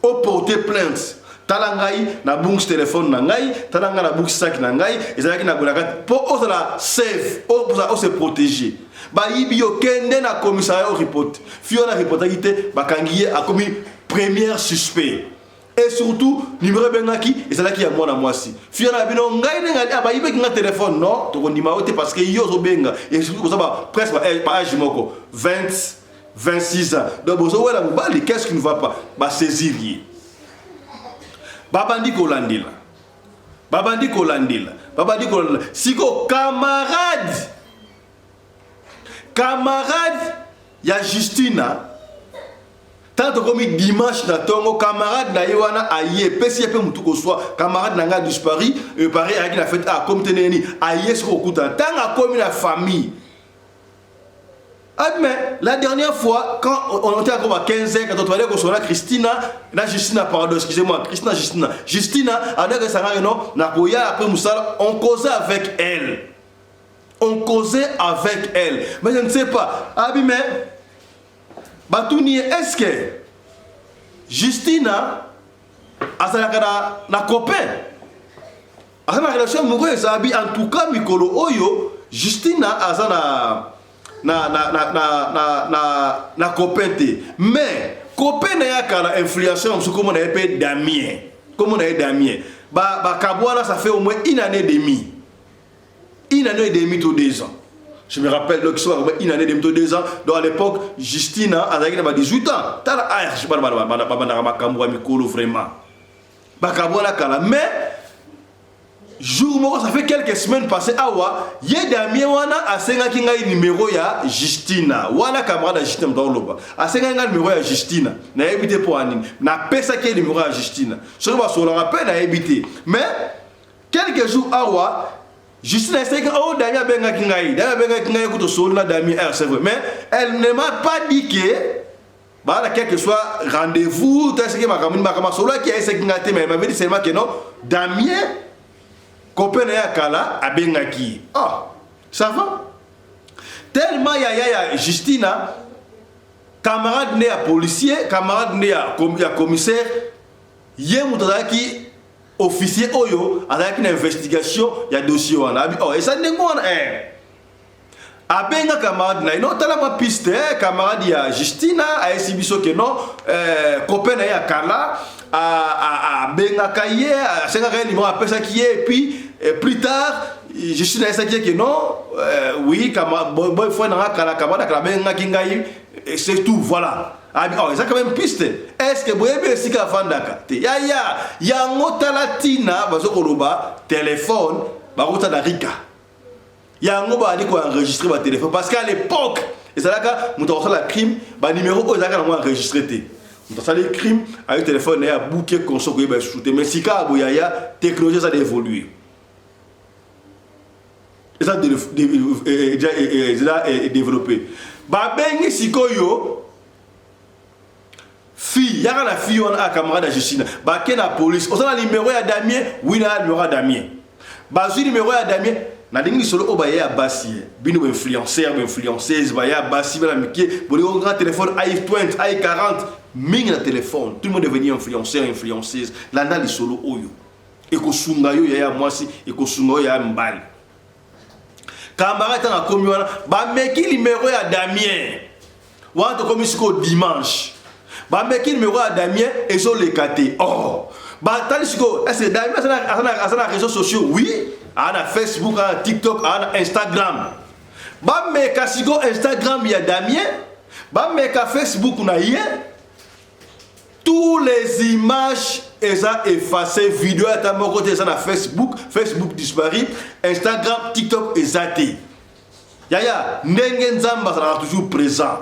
ont porté plainte. Talangai na bunks téléphone nangai, talanga na bunks sac nangai, ezalaki na bolaka pour osala safe, pour se protéger. Ba ibio kende na commissariat au report. Fiona reportaki te bakangiye a commis premier suspect. Et surtout numéro bengaki ezalaki ya mwana mwasi. Fiona bino ngai ngali aba ibeki na téléphone non, to kondima ote parce que yo zo benga et surtout ça va presque pas âge moko 26 ans. Donc bozo wala mobali qu'est-ce qui ne va pas? Ba saisir. Babandi kolandila. Siko camarade ya Justina. Tant comme dimanche na tongo camarade na yewana aye pesi pe mutuko soit camarade nanga disparu et pareil avec la fête à comme teneni aye siko kuta tanga comme la famille. Mais la dernière fois, quand on était encore à 15 ans, quand on allait consoler Christina, Justina, pardon, excusez-moi, Justina, avec sa non, Nakoya, après Moussala, on causait avec elle. Mais je ne sais pas. Mais, Batouni, est-ce que Justina a un copain? A une relation amoureuse, en tout cas, Mikolo Oyo, Justina a na copain te mais copain na yakala influenceur comme on appelle Damien ba kabwana ça fait au moins une année et demie ou 2 ans. Je me rappelle donc soit une année et demie ou 2 ans. Donc à l'époque Justina avait 18 ans tala je sais pas ba kambwa mikolo vraiment ba kabwana kala mais jour ça fait quelques semaines passées awa ye Damien wana asenga kinga numéro ya Justina wana camarade ya Justina dans loba asenga nga numéro ya Justina na éviter pour anine na pesa ki numéro ya Justina sur ba so la rappel na éviter mais quelques jours awa Justina asenga oh Damien benga kinga kuto so na Damien c'est vrai mais elle ne m'a pas dit que bah quel que soit rendez-vous t'as ce que ma camarade solo qui a essayé kinga te mais elle m'avait dit seulement que non Damien copain ya kala abengaki. Ah, ça va? Tellement ya Justina, camarade né à policier, camarade né à commissaire, yé moutadaki officier oyo, avec une investigation, il y a dossier on a oh et ça n'est pas abenga camarade na non tala ma piste camarade ya Justina a esibiso que non copain ya kala a benga kaye a senga kaye numéro a pesa qui est puis plus tard Justina a dit que non oui camarade boyfriend na kala camarade kala benga kingai c'est tout voilà oh ça quand même piste est-ce que boyebe sika fandaka te ya ngotalatina bazo koloba téléphone bakota na rika yango ba ali ko enregistrer ba téléphone parce qu'à l'époque ezalaka muto osala crime ba numéro ozalaka na enregistrer te muto osala crime avec téléphone ya bouquet console ko ba shooter mais sika aboyaya technologie ça évoluer et ça déjà développé ba bengi sikoyo fille yaka na fille on a camarade Justina ba ke na police osala numéro ya Damien oui na numéro ya Damien ba zu numéro ya Damien na dingi solo obaye ya basi bino influenceur influenceuse ba ya basi bana mikie boli on grand téléphone i20 i40 ming na téléphone tout le monde est devenu influenceur influenceuse là dans les solo oyo et ko sunga yo ya mwasi et ko sunga yo ya mbali camarade na komi wana ba meki numéro ya Damien wa to komi siko dimanche ba meki numéro ya Damien et so le katé oh ba tali siko est-ce Damien asana réseaux sociaux oui ana Facebook, ana TikTok, ana Instagram. Ba meka sigo Instagram ya Damien, ba meka Facebook na yé. Tous les images eza effacées, vidéo à ta côté ça na Facebook disparu, Instagram, TikTok ezate. Yaya ndenge nzamba sera toujours présent.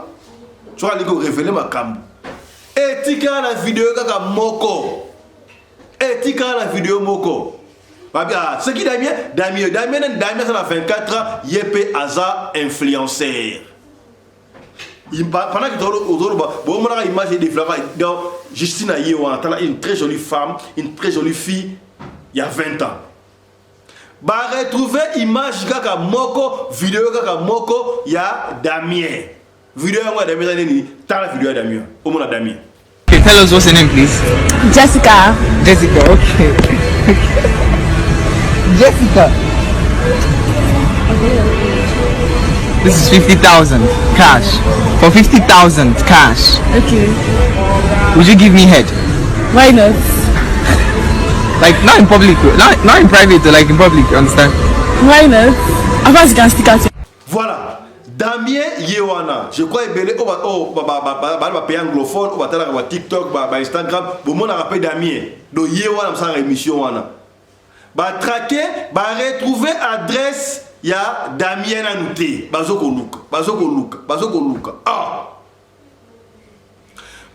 Tu vas aller révéler ma kambu. Etika na vidéo kaka moko. Etika na vidéo moko. C'est qui Damien? Damien c'est la 24 ans, Yepé Aza influenceur. Pendant que on a image des fleurs, donc Justine Yewana, une très jolie femme, une très jolie fille, il y a 20 ans. Bah retrouver image kaka moko, vidéo kaka moko, il y a Damien. Vidéo moi Damien, t'as la vidéo Damien. Au moins Damien.
Okay, tell us what's your name, please.
Jessica.
Jessica, okay. Jessica. This is 50,000 cash. For 50,000 cash.
Okay.
Would you give me head?
Why not?
Like not in public, not in private, like in public, you understand?
Why not? Of course you can stick out.
Voilà. Damien Yewana, je crois que va payer anglophone, on va faire TikTok, Instagram, pour moi on rappelle Damien. Donc Yewana sans émission wana. Ba traquer, ba retrouver adresse ya Damien Anouté, bazoko look. Ah.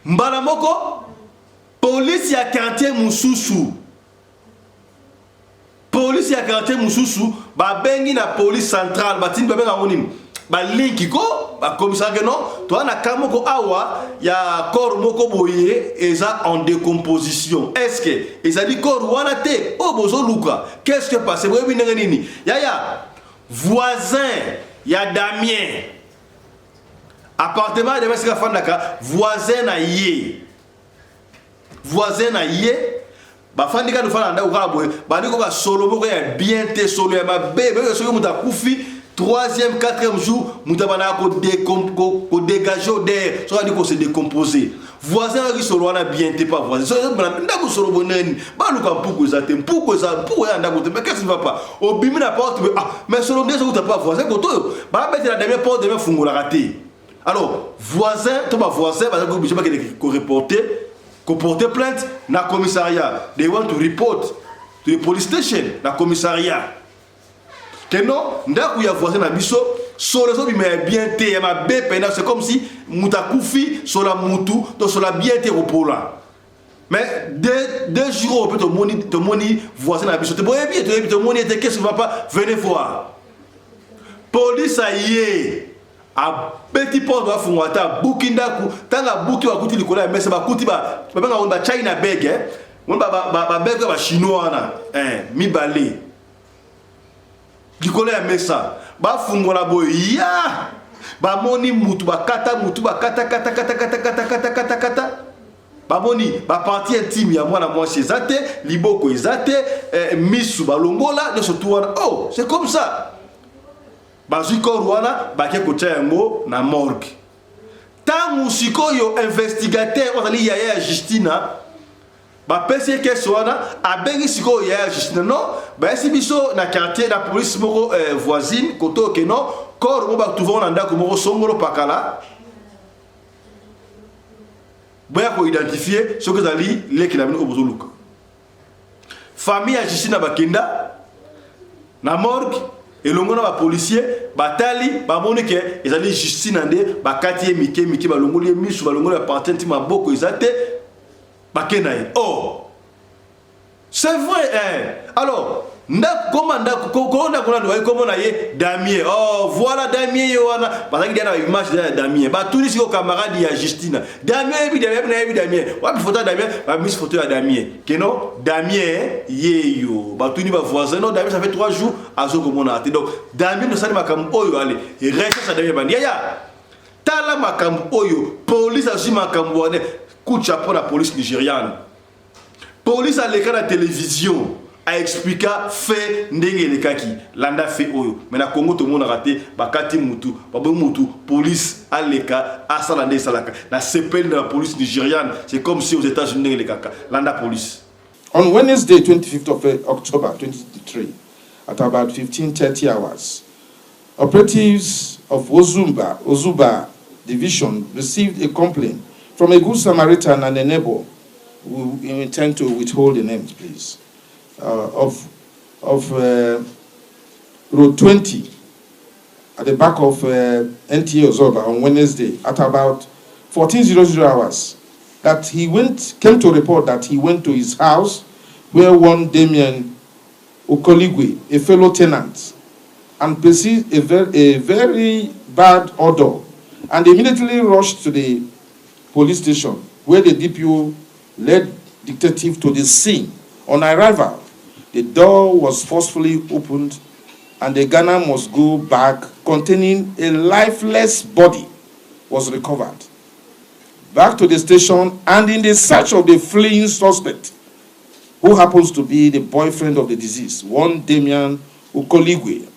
Mbala moko police ya quartier Mususu. Police ya quartier Mususu, ba bengi na police centrale, ba tin ba benga ngonim. Ba linki ko ba commissaire non to na kamoko awa ya corps moko boye eza en décomposition. Est-ce que ils a dit corps wana te o bozo luka qu'est-ce que passe boye binga nini ya voisin ya Damien appartement de Mesika Fandaka voisin na ye ba fandika no fana nda ukabwe ba ndiko ba solo moko ya bien te solo ya mabebe so muta kufi 3e 4e jour mutabana ko dégager d'air so ko se décomposer voisin qui solo wana bien te pas voisin so ndako solo bonani ba luka mpuko za te mpuko ya ndako te mais qu'est-ce qui va pas obimi na porte mais solo ndezo uta pas voisin ko to ba bete la dernière porte de fungola raté alors voisin to ba voisin ba ko bijaba ko reporter ko porter plainte na commissariat they want to report to the police station na commissariat que non ndaku ya voisin na biso so les autres mais bien te ya mabe pena c'est comme si mutakufi so la mutu donc so la bien te repola mais deux jours peut te moni voisin na biso te boye bien te moni te qu'est-ce qui va pas venez voir police aye a petit port va fungwata bukindaku tanga buki wa kuti likola mais ba kuti ba benga on ba China beg on ba beg ba chinois na mi balé likola ya mesa ba fungola boya ba moni mutu ba kata ba moni ba partie intime ya mwana mwasi ezate liboko ezate misu ba longola de surtout wana oh c'est comme ça ba ziko wana ba ke kocha yango na morgue tangu sikoyo investigateur ozali ya Justina ba pesi keso wana abengi sikoyo ya Justina non ba esi biso na quartier la police moko voisine koto ke non corps mo ba tuvo na ndako moko songolo pakala boya ko identifier ce que zali leki na bino obozoluka famille ya Justina bakenda na morgue elongo na ba policier batali ba monike ezali Justine ande bakati mike ba longoli misu ba longoli patente maboko ezate bakena oh c'est vrai alors comment Damien oh voilà Damien yoana parce qu'il y a une image de Damien bah tous les camarades ya Justine Damien ouais photo Damien bah mis photo à Damien que non Damien yeyo bah tous les voisins non Damien ça fait 3 jours à ce qu'on a donc Damien ne sait pas comme oyo allez il reste ça Damien bandi ya tala makam oyo police a su makam wane coup de chapeau la police nigériane police à l'écran de la télévision a expliqué fait ndenge le kaki landa fait oyo mais na Congo tout le monde a raté bakati mutu babo mutu police à l'écran à salande salaka la CPL de la police nigériane c'est comme si aux États-Unis le kaka landa police.
On Wednesday 25th of October 2023 at about 15:30 hours operatives of Ozuba division received a complaint from a good Samaritan and a neighbor. We intend to withhold the names, please. Of Road 20 at the back of NTA Ozoba on Wednesday at about 14:00 hours that he came to report that he went to his house where one Damien Okoligwe, a fellow tenant, and perceived a very bad odor, and immediately rushed to the police station, where the DPO led detective to the scene. On arrival, the door was forcefully opened, and the Ghana must go bag containing a lifeless body was recovered. Back to the station, and in the search of the fleeing suspect, who happens to be the boyfriend of the deceased, one Damian Okoligwe,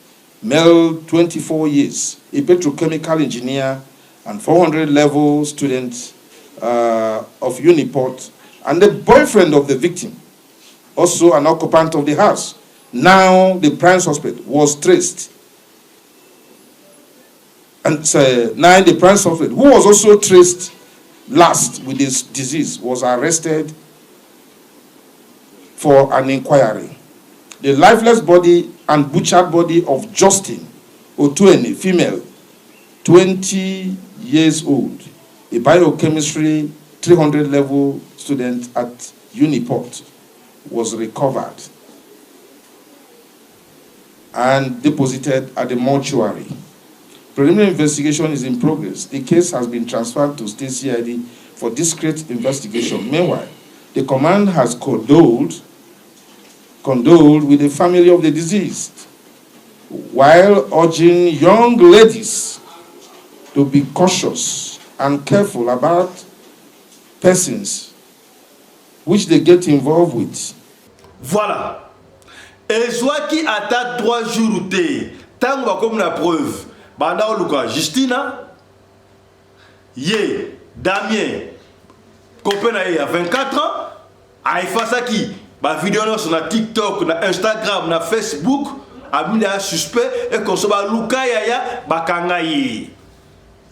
male, 24 years, a petrochemical engineer and 400 level student of Uniport, and the boyfriend of the victim, also an occupant of the house. Now the prime suspect was traced. And now the prime suspect, who was also traced last with this disease, was arrested for an inquiry. The lifeless body and butchered body of Justin Otuene, female, 20 years old, a biochemistry 300 level student at Uniport, was recovered and deposited at the mortuary. Preliminary investigation is in progress. The case has been transferred to State CID for discreet investigation. Meanwhile, the command has condoled with the family of the deceased, while urging young ladies to be cautious and careful about persons which they get involved with.
Voilà. Et soit qui atteint 3 jours ou té, tant que comme la preuve, banda Luka Justina, Ye, Damien, copain à 24 ans, a effacé qui, bah vidéo sur na TikTok, na Instagram, na Facebook, a mis un suspect et qu'on se bat Luka Yaya, bah kangaye.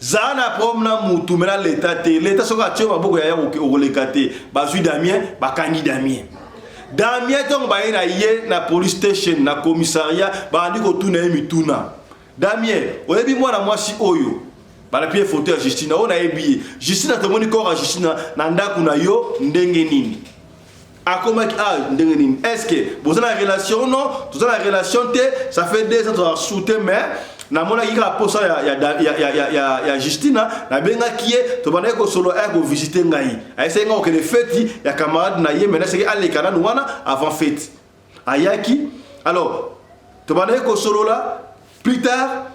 Zana promna mutu mena l'état soka tchè ma boko Yaya au lekate, bah suis Damien, bah kangi Damien. Damien donc ba ina yé na police station na commissariat ba ndi ko tuna mituna. Damien, oyebi mwana mwasi oyo. Ba na pie photo ya Justina ona ebi. Justina to moni ko ra Justina na ndaku na yo ndenge nini. Akoma ki ndenge nini. Est-ce que vous avez une relation non? Vous avez une relation ça fait 2 ans tu as shooté mais na mona ki ka posa ya Justina na benga kié to bana ko solo ko visiter ngai ayese nga ko le fête ya camarade na ye mena c'est aller kana wana avant fête ayaki alors to bana ko solo là plus tard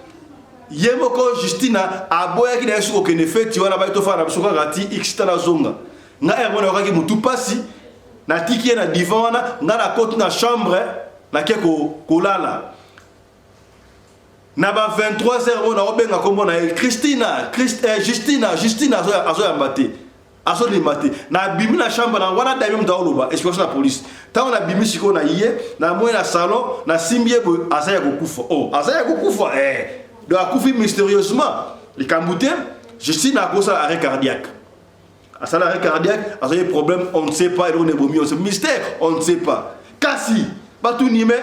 yemoko Justina aboya ki na yesu ko ne fête wana ba to fa na bisoka rati x tana zonga nga e mona ko ki mutu pasi na tiki na divan wana nga na côté na chambre na ke ko lala. Naba 23h on a obenga kombo na Justina azo yambate azo limate na bimi na chambre na wana dami mta oloba explication la police ta on a bimi siko na yé na moyen na salon na simbie bo azaya kokufa azaya kokufa de akufi mystérieusement les kambute Justina a causé arrêt cardiaque à ça l'arrêt cardiaque a eu problème on ne sait pas et on est bomi on se mystère on ne sait pas kasi ba tout nimé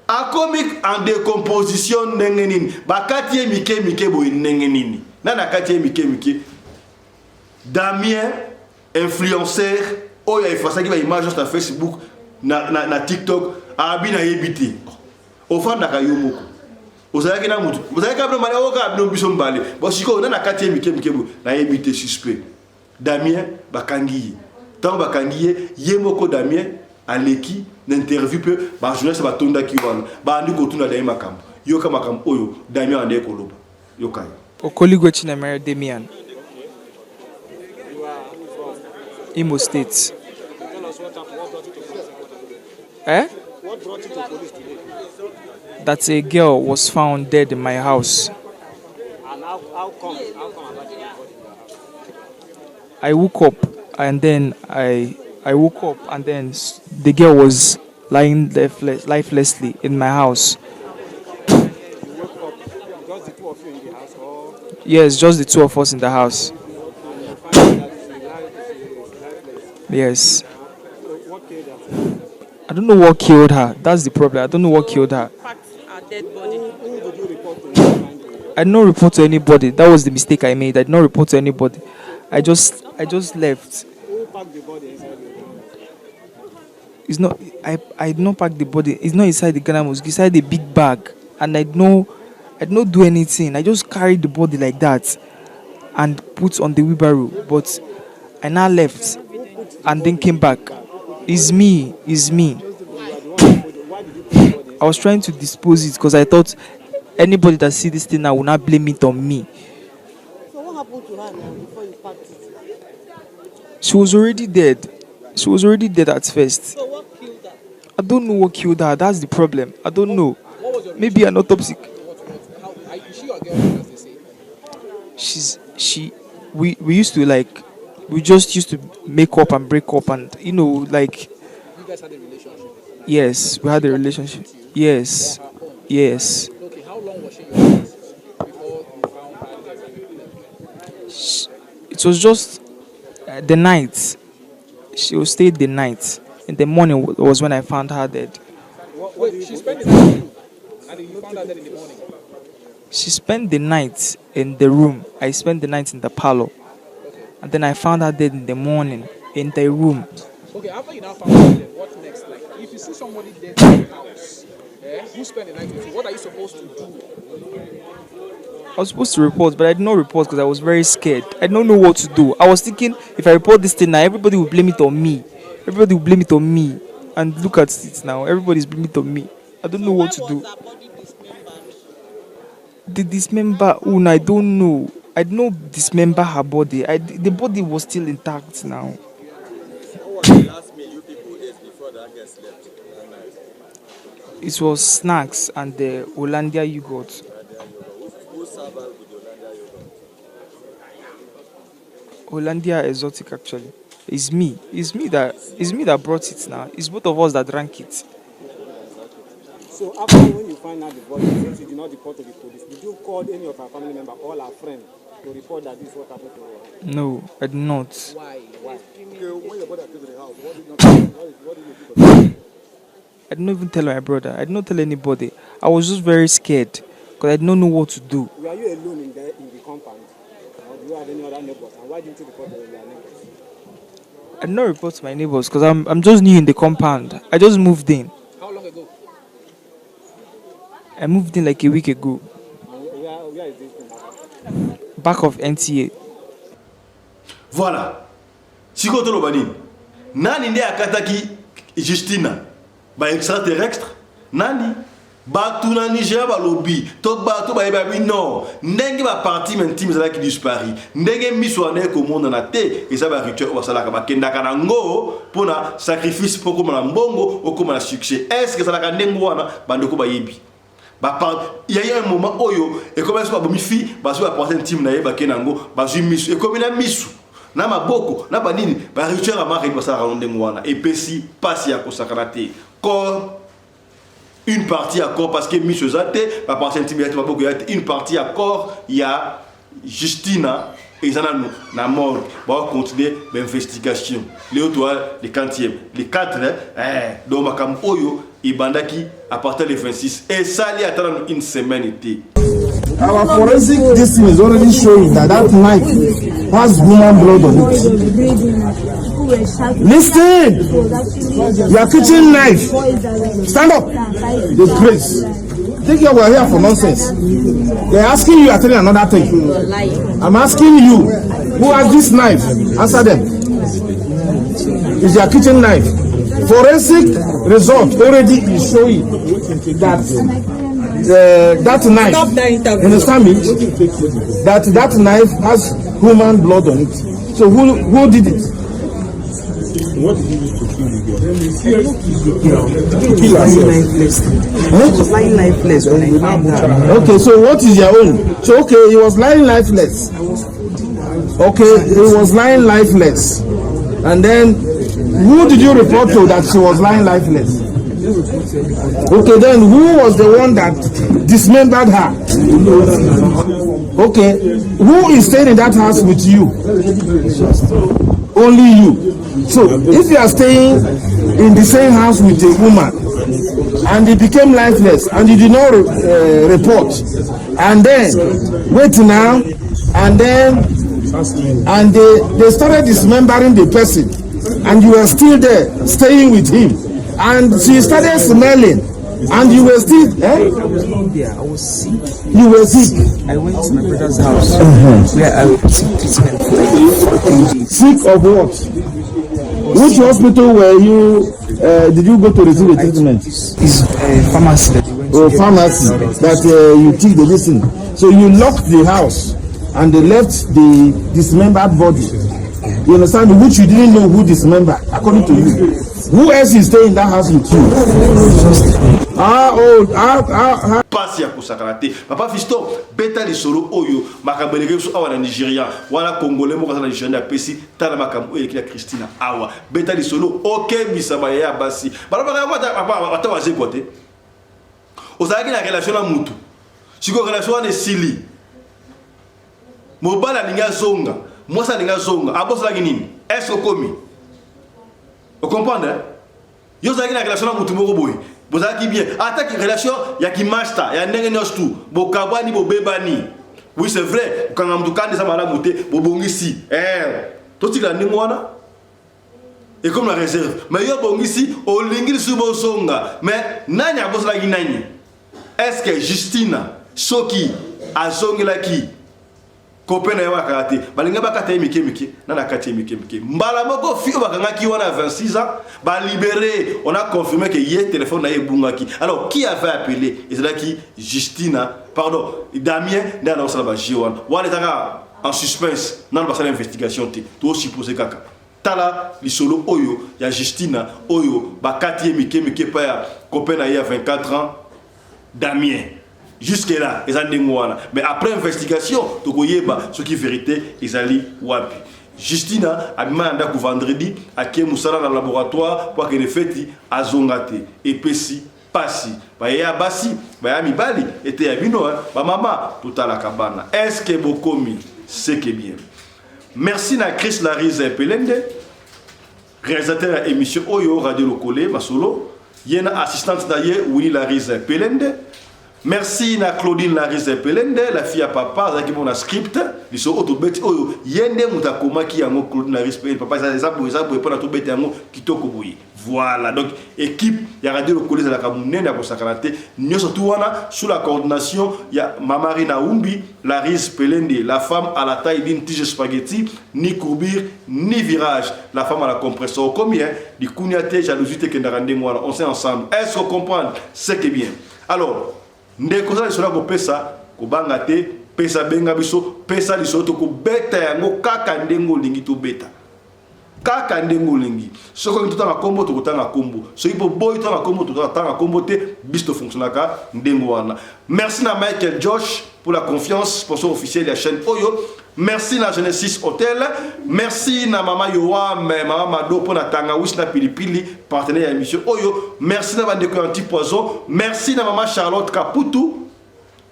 a comique en décomposition nengenini bakati mike boy nengenini nana kati mike Damien influenceur oya ifasa ki ba image sur Facebook na TikTok abina yebiti ofanda ka yomoko ozalaki na mutu ozalaki ka mali oka abino biso mbale bosiko nana kati mike boy na yebiti suspect Damien bakangi tant bakangi yemoko Damien aleki n'interview peu ba journaliste ba tonda ki wana ba ndi ko tuna daima kampo yoka makambo oyo Damien ande ko loba yokai
Okoligwe Chinemere Damian Imo State.
What brought you to police today?
That a girl was found dead in my house.
And how come about the body in your house?
I woke up and then I woke up and then the girl was lying lifelessly in my house.
You woke up, just the two of you in the house? Or?
Yes, just the two of us in the house.
And you find that she's lifeless?
Yes.
So what killed her?
I don't know what killed her. That's the problem. I don't know what killed her.
Who did you report to?
I did not report to anybody. That was the mistake I made. I did not report to anybody. I just left.
Who packed the body inside the room?
It's not. I did not pack the body. It's not inside the Ghana mosque. It's inside the big bag, and I did not do anything. I just carried the body like that, and put on the wheelbarrow. But I now left, and then came back. It's me. I was trying to dispose it because I thought anybody that see this thing now will not blame it on me.
So what happened to her now before you packed it?
She was already dead. She was already dead at first.
So what killed her?
I don't know what killed her. That's the problem. I don't know. Maybe an autopsy.
Is she your girlfriend, as they say?
We used to like, we just used to make up and break up, and like.
You guys had a relationship?
Yes, we had a relationship. Yes.
Okay, how long was she your friend before you found her?
It was just the night. She stayed the night. In the morning was when I found her dead.
Wait, she spent the night with you, and then you found her dead in the morning?
She spent the night in the room. I spent the night in the parlor. And then I found her dead in the morning in the room.
Okay, after you now found her dead, what next? Like, if you see somebody dead in your house, who spent the night with you, what are you supposed to do?
I was supposed to report, but I did not report because I was very scared. I don't know what to do. I was thinking, if I report this thing now, everybody will blame it on me. And look at it now. Everybody's blaming it on me. I don't know what to do. The dismember, I don't know. I did not dismember her body. The body was still intact now.
What was the last meal you people ate before that girl slept that night?
It was snacks and the Hollandia yogurt.
Who served her with Hollandia yogurt?
Hollandia exotic actually. It's me that brought it now. It's both of us that drank it.
So after when you find out the body, since you did not report to the police, did you call any of our family members or our friends to report that this is what happened to her?
No, I did not.
Why? When your brother came to the house, what did you do?
I didn't even tell my brother. I did not tell anybody. I was just very scared because I did not know what to do.
Were you alone in the compound? Or do you have any other neighbors? And why didn't you report to your neighbors?
I did not report to my neighbors because I'm just new in the compound. I just moved in.
How long ago?
I moved in like a week ago.
Where is this thing?
Back of NTA.
Voilà. Sikoto Lobani. Nani ne akataki Justina ba extraterrestre? Nani? Batu na Nigeria ba lobby. Tok batu ba yebabi non. Ndenge ba parti mentime zala ki dispari. Ndenge miso ane ko monde na te et ça ba rituel o sala ka ba kenda kana ngo pona sacrifice poko na mbongo o ko na succès. Est-ce que ça la ka ndengo wana bandeko ba yebi? Il y a eu un moment où et comme ça ba mi fi ba so apporter intime na ye ba kenango ba zu misu et comme na misu na maboko na banini ba rituel a marqué ba ça la ndengo wana et pesi passe ya ko sakrate corps une partie à corps parce que misu zate ba passer intime ya maboko ya une partie à corps il y a Justina et ça na mort ba continuer l'investigation les autres les 40e les 4 donc makam oyo Ibandaki à partir du 26 et ça lui attend une semaine été.
Our forensic this thing is already showing that knife has human blood on it. Listen! Your kitchen knife. Stand up. The grace. Think you were here for nonsense. They're asking you, you're telling another thing. I'm asking you, who has this knife? Answer them. It's your kitchen knife. Forensic result already is showing that that knife, understand me? That knife has human blood on it. So who did it? What did you use to kill the girl? To kill herself. He was lying lifeless when I found her. Okay, so what is your own? So okay, he was lying lifeless. Okay, he was lying lifeless. And then who did you report to that she was lying lifeless? Okay, then who was the one that dismembered her? Okay, who is staying in that house with you? Only you. So if you are staying in the same house with a woman and it became lifeless and you did not report, and then wait now, and then they started dismembering the person, and you were still there staying with him, and she started smelling. And you were still,
I was not there. I was sick.
You were sick.
I went to my brother's house where I took treatment for like 3 days.
Sick of what? Which hospital were you? Did you go to receive a treatment?
It's pharmacy that you went to.
Oh, pharmacy that you took the medicine. So you locked the house and they left the dismembered body. You understand? Which you didn't know who dismembered, according to you. Who else is staying in that house with you?
Passe ya kusakarate. Papa Fisto, beta li solo oyo, makambeleke so awa na Nigeria, wana Congolais mo na Nigeria pesi, tala makambo ekila Christina awa. Beta li solo OK bisaba ya basi. Bala papa ata waze kote. Ozaki na relation na mutu. Siko relation na sili. Mobala ninga zonga, mwasa ninga zonga, abosa nini? Est-ce komi? Vous comprenez? Yo zaki na relation na mutu moko boy. Bozaki bien. Attaque relation ya ki master, ya ndenge nyostu. Bo kabani bo bebani. Oui, c'est vrai. Quand on m'a ça m'a monté, bo bongisi. Toi tu l'as wana. Et comme la réserve. Mais yo bongisi o lingili subo songa. Mais nani abosa la nani? Est-ce que Justina Soki azongela ki Kopena yawa karate. Balinga bakata mike na kati mike. Mbala moko fio bakanga ki wana 26 ans, ba libéré, on a confirmé que hier téléphone na yebungaki. Alors qui avait appelé? Et c'est là qui Justina, pardon, Damien na na sala ba jiwan. Wale taka en suspense dans la investigation té. To supposé kaka. Tala li solo oyo ya Justina oyo bakati mike pa ya Kopena ya 24 ans Damien. Jusque là, ils ont dit mais après investigation, ce qui est vérité, ils ont dit wapi. Justina a demandé que vendredi, à qui Moussala dans le laboratoire pour que les fêtes à Zongate et Pessi, Passi, Baya Bassi, Baya Mibali, était à Bino, maman, tout à la cabane. Est-ce que Bokomi, c'est que bien? Merci à Chris Larize Pelende, réalisateur de l'émission Oyo Radio Locole, Masolo, il y a une assistante d'ailleurs, Willy Larize Pelende. Merci à Claudine Larize Pelende, la fille à papa, qui m'a un script. Ils sont autobéti. Oh, yende mutakoma qui a mon Claudine Larize Pelende. Papa, ça pour pas tout bête qui toko boui. Voilà. Donc, équipe, il y a radio le collège de la Cameroun, il y a Kosakarate. Nous surtout sous la coordination, il y a Mamarina Umbi, Larize Pelende, la femme à la taille d'une tige spaghetti, ni courbure, ni virage. La femme à la compresseur. Combien? Du Kouniate, jalousie, on sait ensemble. Est-ce qu'on comprend? C'est que bien. Alors, ndeko za lisolo ko pesa ko banga te pesa benga biso pesa lisolo to ko beta yango kaka ndengo lingi to beta kaka ndengo lingi soko ngi to tanga kombo to ko tanga kombo so ipo boy to tanga kombo to tanga kombo te bisto fonctionnaka ndengo wana. Merci na Michael Josh pour la confiance, sponsor officiel de la chaîne Oyo. Merci na Genesis Hotel. Merci na Mama Yoam, Mama Mado pour la Tangawis na Pilipili, partenaire de l'émission Oyo. Merci na Bandeko Anti-Poison. Merci na Mama Charlotte Kaputu,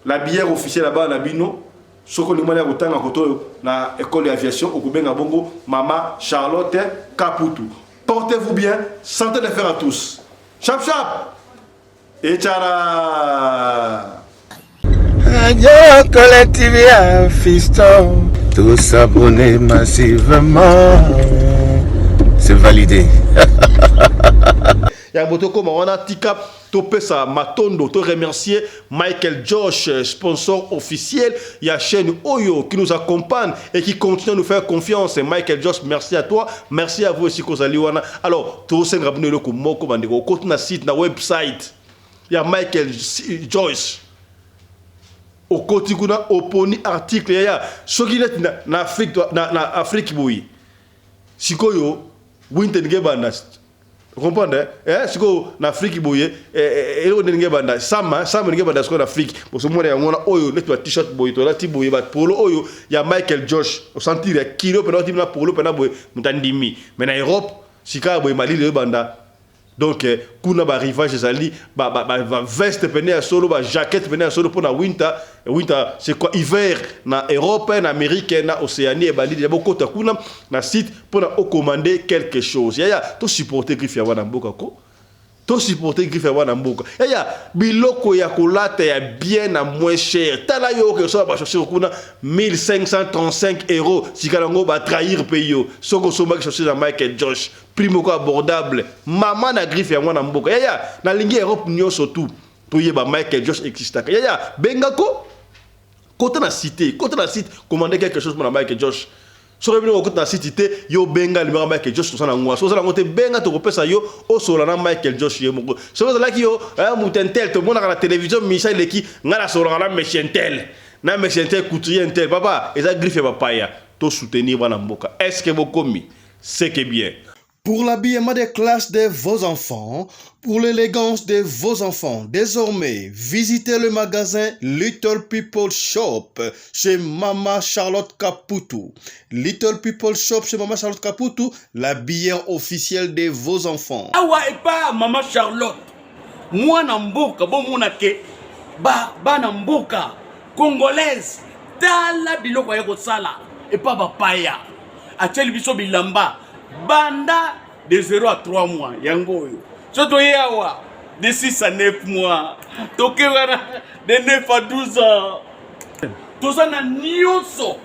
la bière officielle là-bas na Bino. Soko ni mwana kutanga koto na école d'aviation au Kubenga Bongo, Mama Charlotte Kaputu. Portez-vous bien, santé de fer à tous. Chap chap. Et tchara.
Radio Collective Fiston, tous s'abonner massivement, c'est validé.
Ya botoko mawana tika topesa matondo to remercier Michael Josh, sponsor officiel ya chaîne Oyo qui nous accompagne et qui continue à nous faire confiance. Michael Josh, merci à toi, merci à vous aussi Kozaliwana. Alors to sen rabne le ko moko bandeko ko na site na website ya Michael Josh. Au côté kuna oponi article ya soki net na Afrique na Afrique boyi sikoyo winter ngebanda comprendre siko na Afrique boyi elo ngebanda sama ngebanda siko na Afrique boso mo ya ngona oyo net t-shirt boyi to la ti boyi ba polo oyo ya Michael Josh au sentir ya kilo pena ti na polo pena boyi mutandimi mais na Europe sika boyi mali le banda. Donc, kuna ba rivage ezali ba veste pene ya solo ba jaquette pene ya solo pour na winter c'est quoi hiver na Europe na Amérique na Océanie et bali déjà beaucoup ta kuna na site pour na commander quelque chose ya to supporter griffe ya wana mboka ko to supporter griffe ya wana mboka yaya biloko ya kolata ya bien à moins cher tala yo que so ba chercher kuna 1535 euros sikalango ba trahir payo soko somba que chercher dans Michael Josh primo ko abordable mama na griffe ya wana mboka yaya na lingi Europe nyonso tout to yeba Michael Josh existaka yaya bengako côté na cité commander quelque chose pour Michael Josh. So rebino ko na cité yo benga libera Michael Josh so na ngwa so la ngote benga to kopesa yo o so la na Michael Josh ye moko so la ki yo mutentel to mona na télévision Michel leki ngala so la mechentel na mechentel couturier tel papa eza griffe papa ya to soutenir wana mboka est-ce que vous commis c'est que bien.
Pour l'habillement des classes de vos enfants, pour l'élégance de vos enfants, désormais, visitez le magasin Little People Shop chez Mama Charlotte Caputo. Little People Shop chez Mama Charlotte Caputo, l'habilleur officiel de vos enfants.
Awa et pas Mama Charlotte. Moi namboka bon monake ba namboka congolaise tala biloko ya kosala et pas bapaya. Acheli biso bilamba. Banda de 0 à 3 mois, yango yo. Soto yawa de 6 à 9 mois. Toke wana de 9 à 12 ans. Toza na nyonso.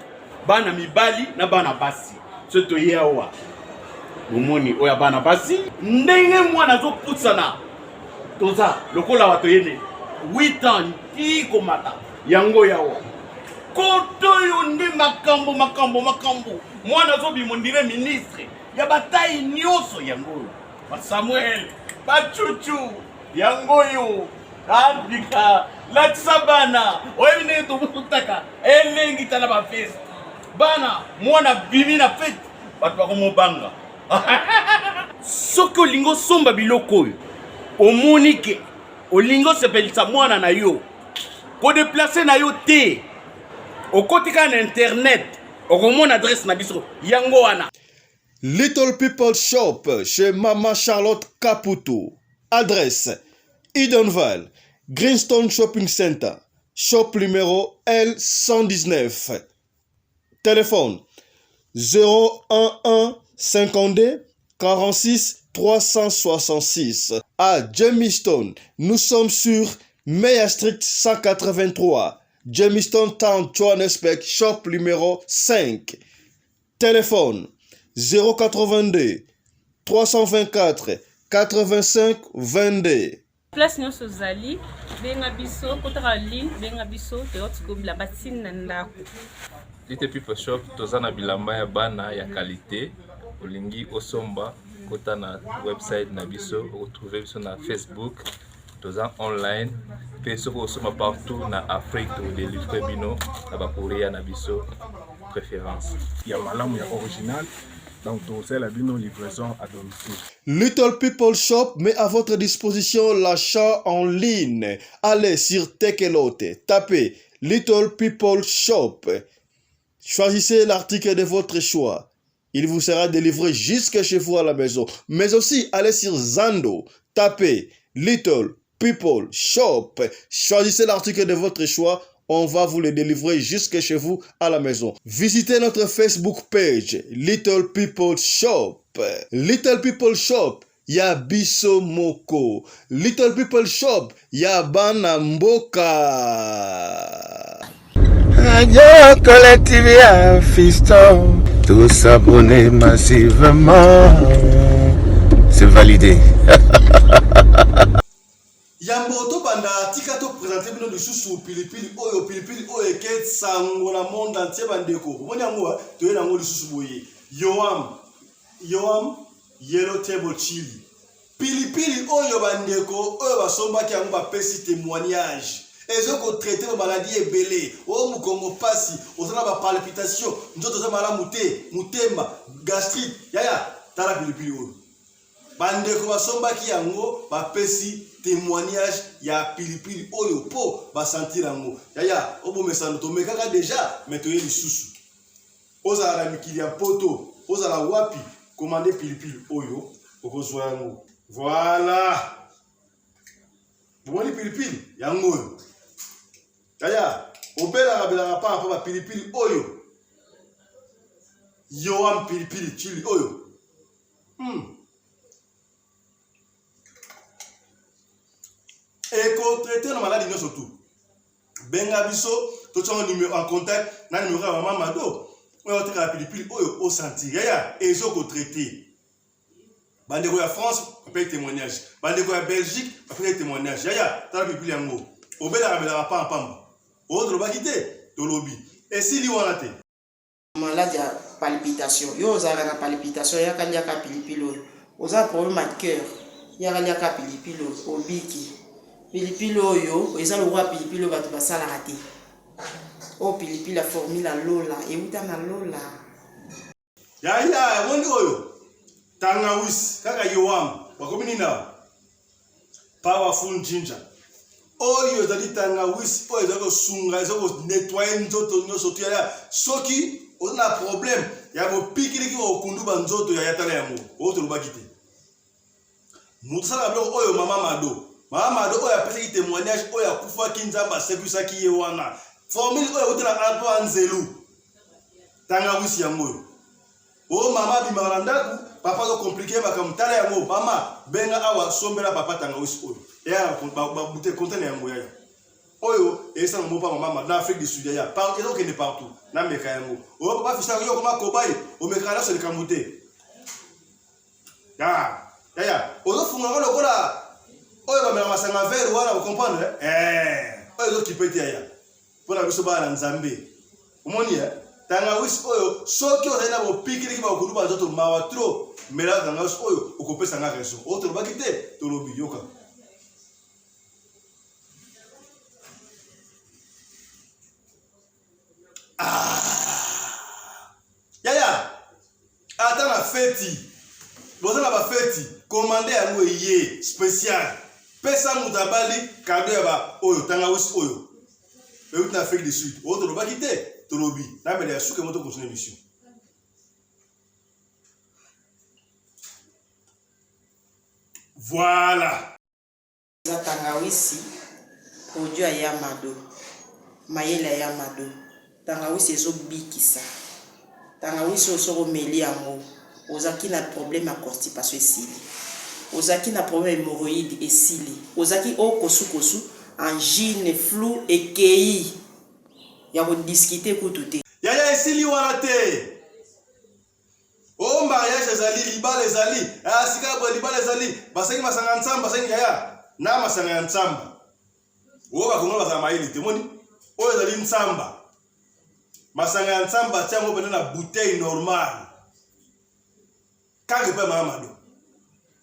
Bana mibali na bana basi. Soto yawa. Bomoni oya bana basi. Ndenge mwana zo putsana. Toza lokola wato yene 8 ans iko mata. Yango yawa. Koto yo ndi makambo. Mwana zo bimondire ministre. Ya bataille nyoso yango ba Samuel ba Chuchu yango yo Afrika la tsabana oyine to mutaka elengi tala ba fest bana mwana bimi na fete batu ba komobanga soko lingo somba biloko omonike olingo sepelisa mwana na yo ko déplacer na yo te okotika na internet okomona adresse na biso yango wana.
Little People Shop chez Mama Charlotte Caputo. Adresse Edenval, Greenstone Shopping Center, shop numéro L119. Téléphone 011 52 46 366. À Jamestown, nous sommes sur Meyer Street 183. Jamestown Town, Johannesburg, shop numéro 5. Téléphone 082 324 85 22.
Place nyonso zali benga biso kotaka ligne benga biso te bila batine na ndako.
Little People Shop tozana bilamba ya bana ya qualité olingi osomba kota na website na biso retrouver biso na Facebook toza online pe soko osoma partout na Afrique to délivrer bino na ba Korea na biso préférence
ya malamu ya original. Donc, c'est la livraison à domicile.
Little People Shop met à votre disposition l'achat en ligne. Allez sur Tekelote, tapez Little People Shop. Choisissez l'article de votre choix. Il vous sera délivré jusque chez vous à la maison. Mais aussi, allez sur Zando, tapez Little People Shop. Choisissez l'article de votre choix. On va vous le délivrer jusque chez vous à la maison. Visitez notre Facebook page, Little People Shop. Little People Shop, ya biso moko. Little People Shop, ya bana mboka.
Radio Collective Fiston. Tous s'abonner massivement. C'est validé.
Yambo to banda tika to présenter bino de susu pilipili oyo eke sango na monde entier bandeko. Boni yango to yena ngo susu boye. Yoam yellow table chili. Pilipili oyo bandeko oyo basomba ki yango ba pesi témoignage. Ezo ko traiter ba maladie ebele. O mukongo pasi, ozana ba palpitation, nzoto za mala mutema, gastrite. Yaya tala pilipili oyo. Bandeko basomba ki yango ba pesi témoignage ya pilipili oyo po ba sentir yango yaya obo mesano to mekaka déjà mais to yeli susu oza la mikili ya poto oza la wapi commander pilipili oyo okozwa yango voilà bomoni pilipili yango oyo yaya obela pa ba pilipili oyo yo am pilipili chili oyo
et qu'on traite na maladie non surtout benga biso to tson numéro en contact na numéro ya maman Mado on te ka pilipili oyo o sentir ya ezo ko traiter bandeko ya France après témoignage bandeko ya Belgique après témoignage ya ta pilipili yango obela bela pa pamba autre ba quitter to lobby et si li wana te
maladie ya palpitation yo ozalaka na palpitation yaka liaka pilipili oyo oza problème à cœur yaka liaka pilipili oyo obiki pilipili oyo eza lokwa pilipili oyo bato basalaka te o pilipili ya formule lola euta na lola
ya woni oyo tangawis kaka yowam bakomi nina powerful ginger oyo ezali tangawis oyo ezali kosunga ezali konettoye nzoto nyonso to ya soki oza na problème ya bopikiliki okundu banzoto ya yatala yango oyo tolobaki te moto asalaka biloko oyo mama Mado oyo apesaki témoignage oyo akufaki nzambe asekwisaki ye wana formule oyo euti na alpo anzelu tangawisi yango oyo o mama bimaka na ndako papa azokomplike makambo tala yango mama benga awa sombela papa tangawisi oyo eya babute kontene yango yaya oyo esala mo pa mama na Afrique du Sud ya ezokende partout na meka yango oyo papa fisaka yo koma kobai omekaka na soli kamute ya ozofunga ngo lokola oyo bamela masanga vert wana vous comprendre oyo ezokipete yaya mpona biso bana na nzambe omoni tangawisi oyo soki ozali na bopikiliki bakokudu banzoto mawa tro mela tangawisi oyo okopesanga raison oyo tolobaki te tolobi yoka yaya ata na feti boza na bafeti komande yango eye spécial pesa mutu abali kado ya ba oyo tangawisi oyo euti na Afrique du Sud oyo tolobaki te tolobi na mbele ya suke moto continue émission voilà
za tangawisi produit ya Yamado mayele ya Yamado tangawisi ezobikisa tangawisi osoko meli yango ozaki na problème ya constipation esili ozaki na problème hémorroïde esili ozaki okosukosu angine flou ekei ya kodiscuter kutu te
yaya esili wana te o mariage ezali libala ezali sika bo libala ezali basengi masanga ya nzamba basengi yaya na masanga ya nzamba o bakongo bazala mayili te moni oyo ezali nzamba masanga ya nzamba tiango pene na bouteille normale kage pe Mado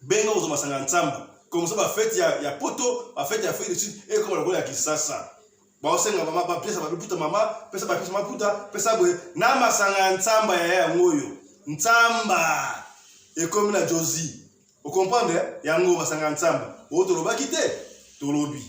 benga ozo masanga nzamba comme ça ba fête ya poto ba fête ya Afrique du Sud et comme la ya Kisasa ba osenga mama ba pesa ba puta mama pesa ba pesa maputa pesa boye na masanga nzamba ya ngoyo nzamba et comme la Josie vous comprenez yango masanga nzamba o tolobaki te tolobi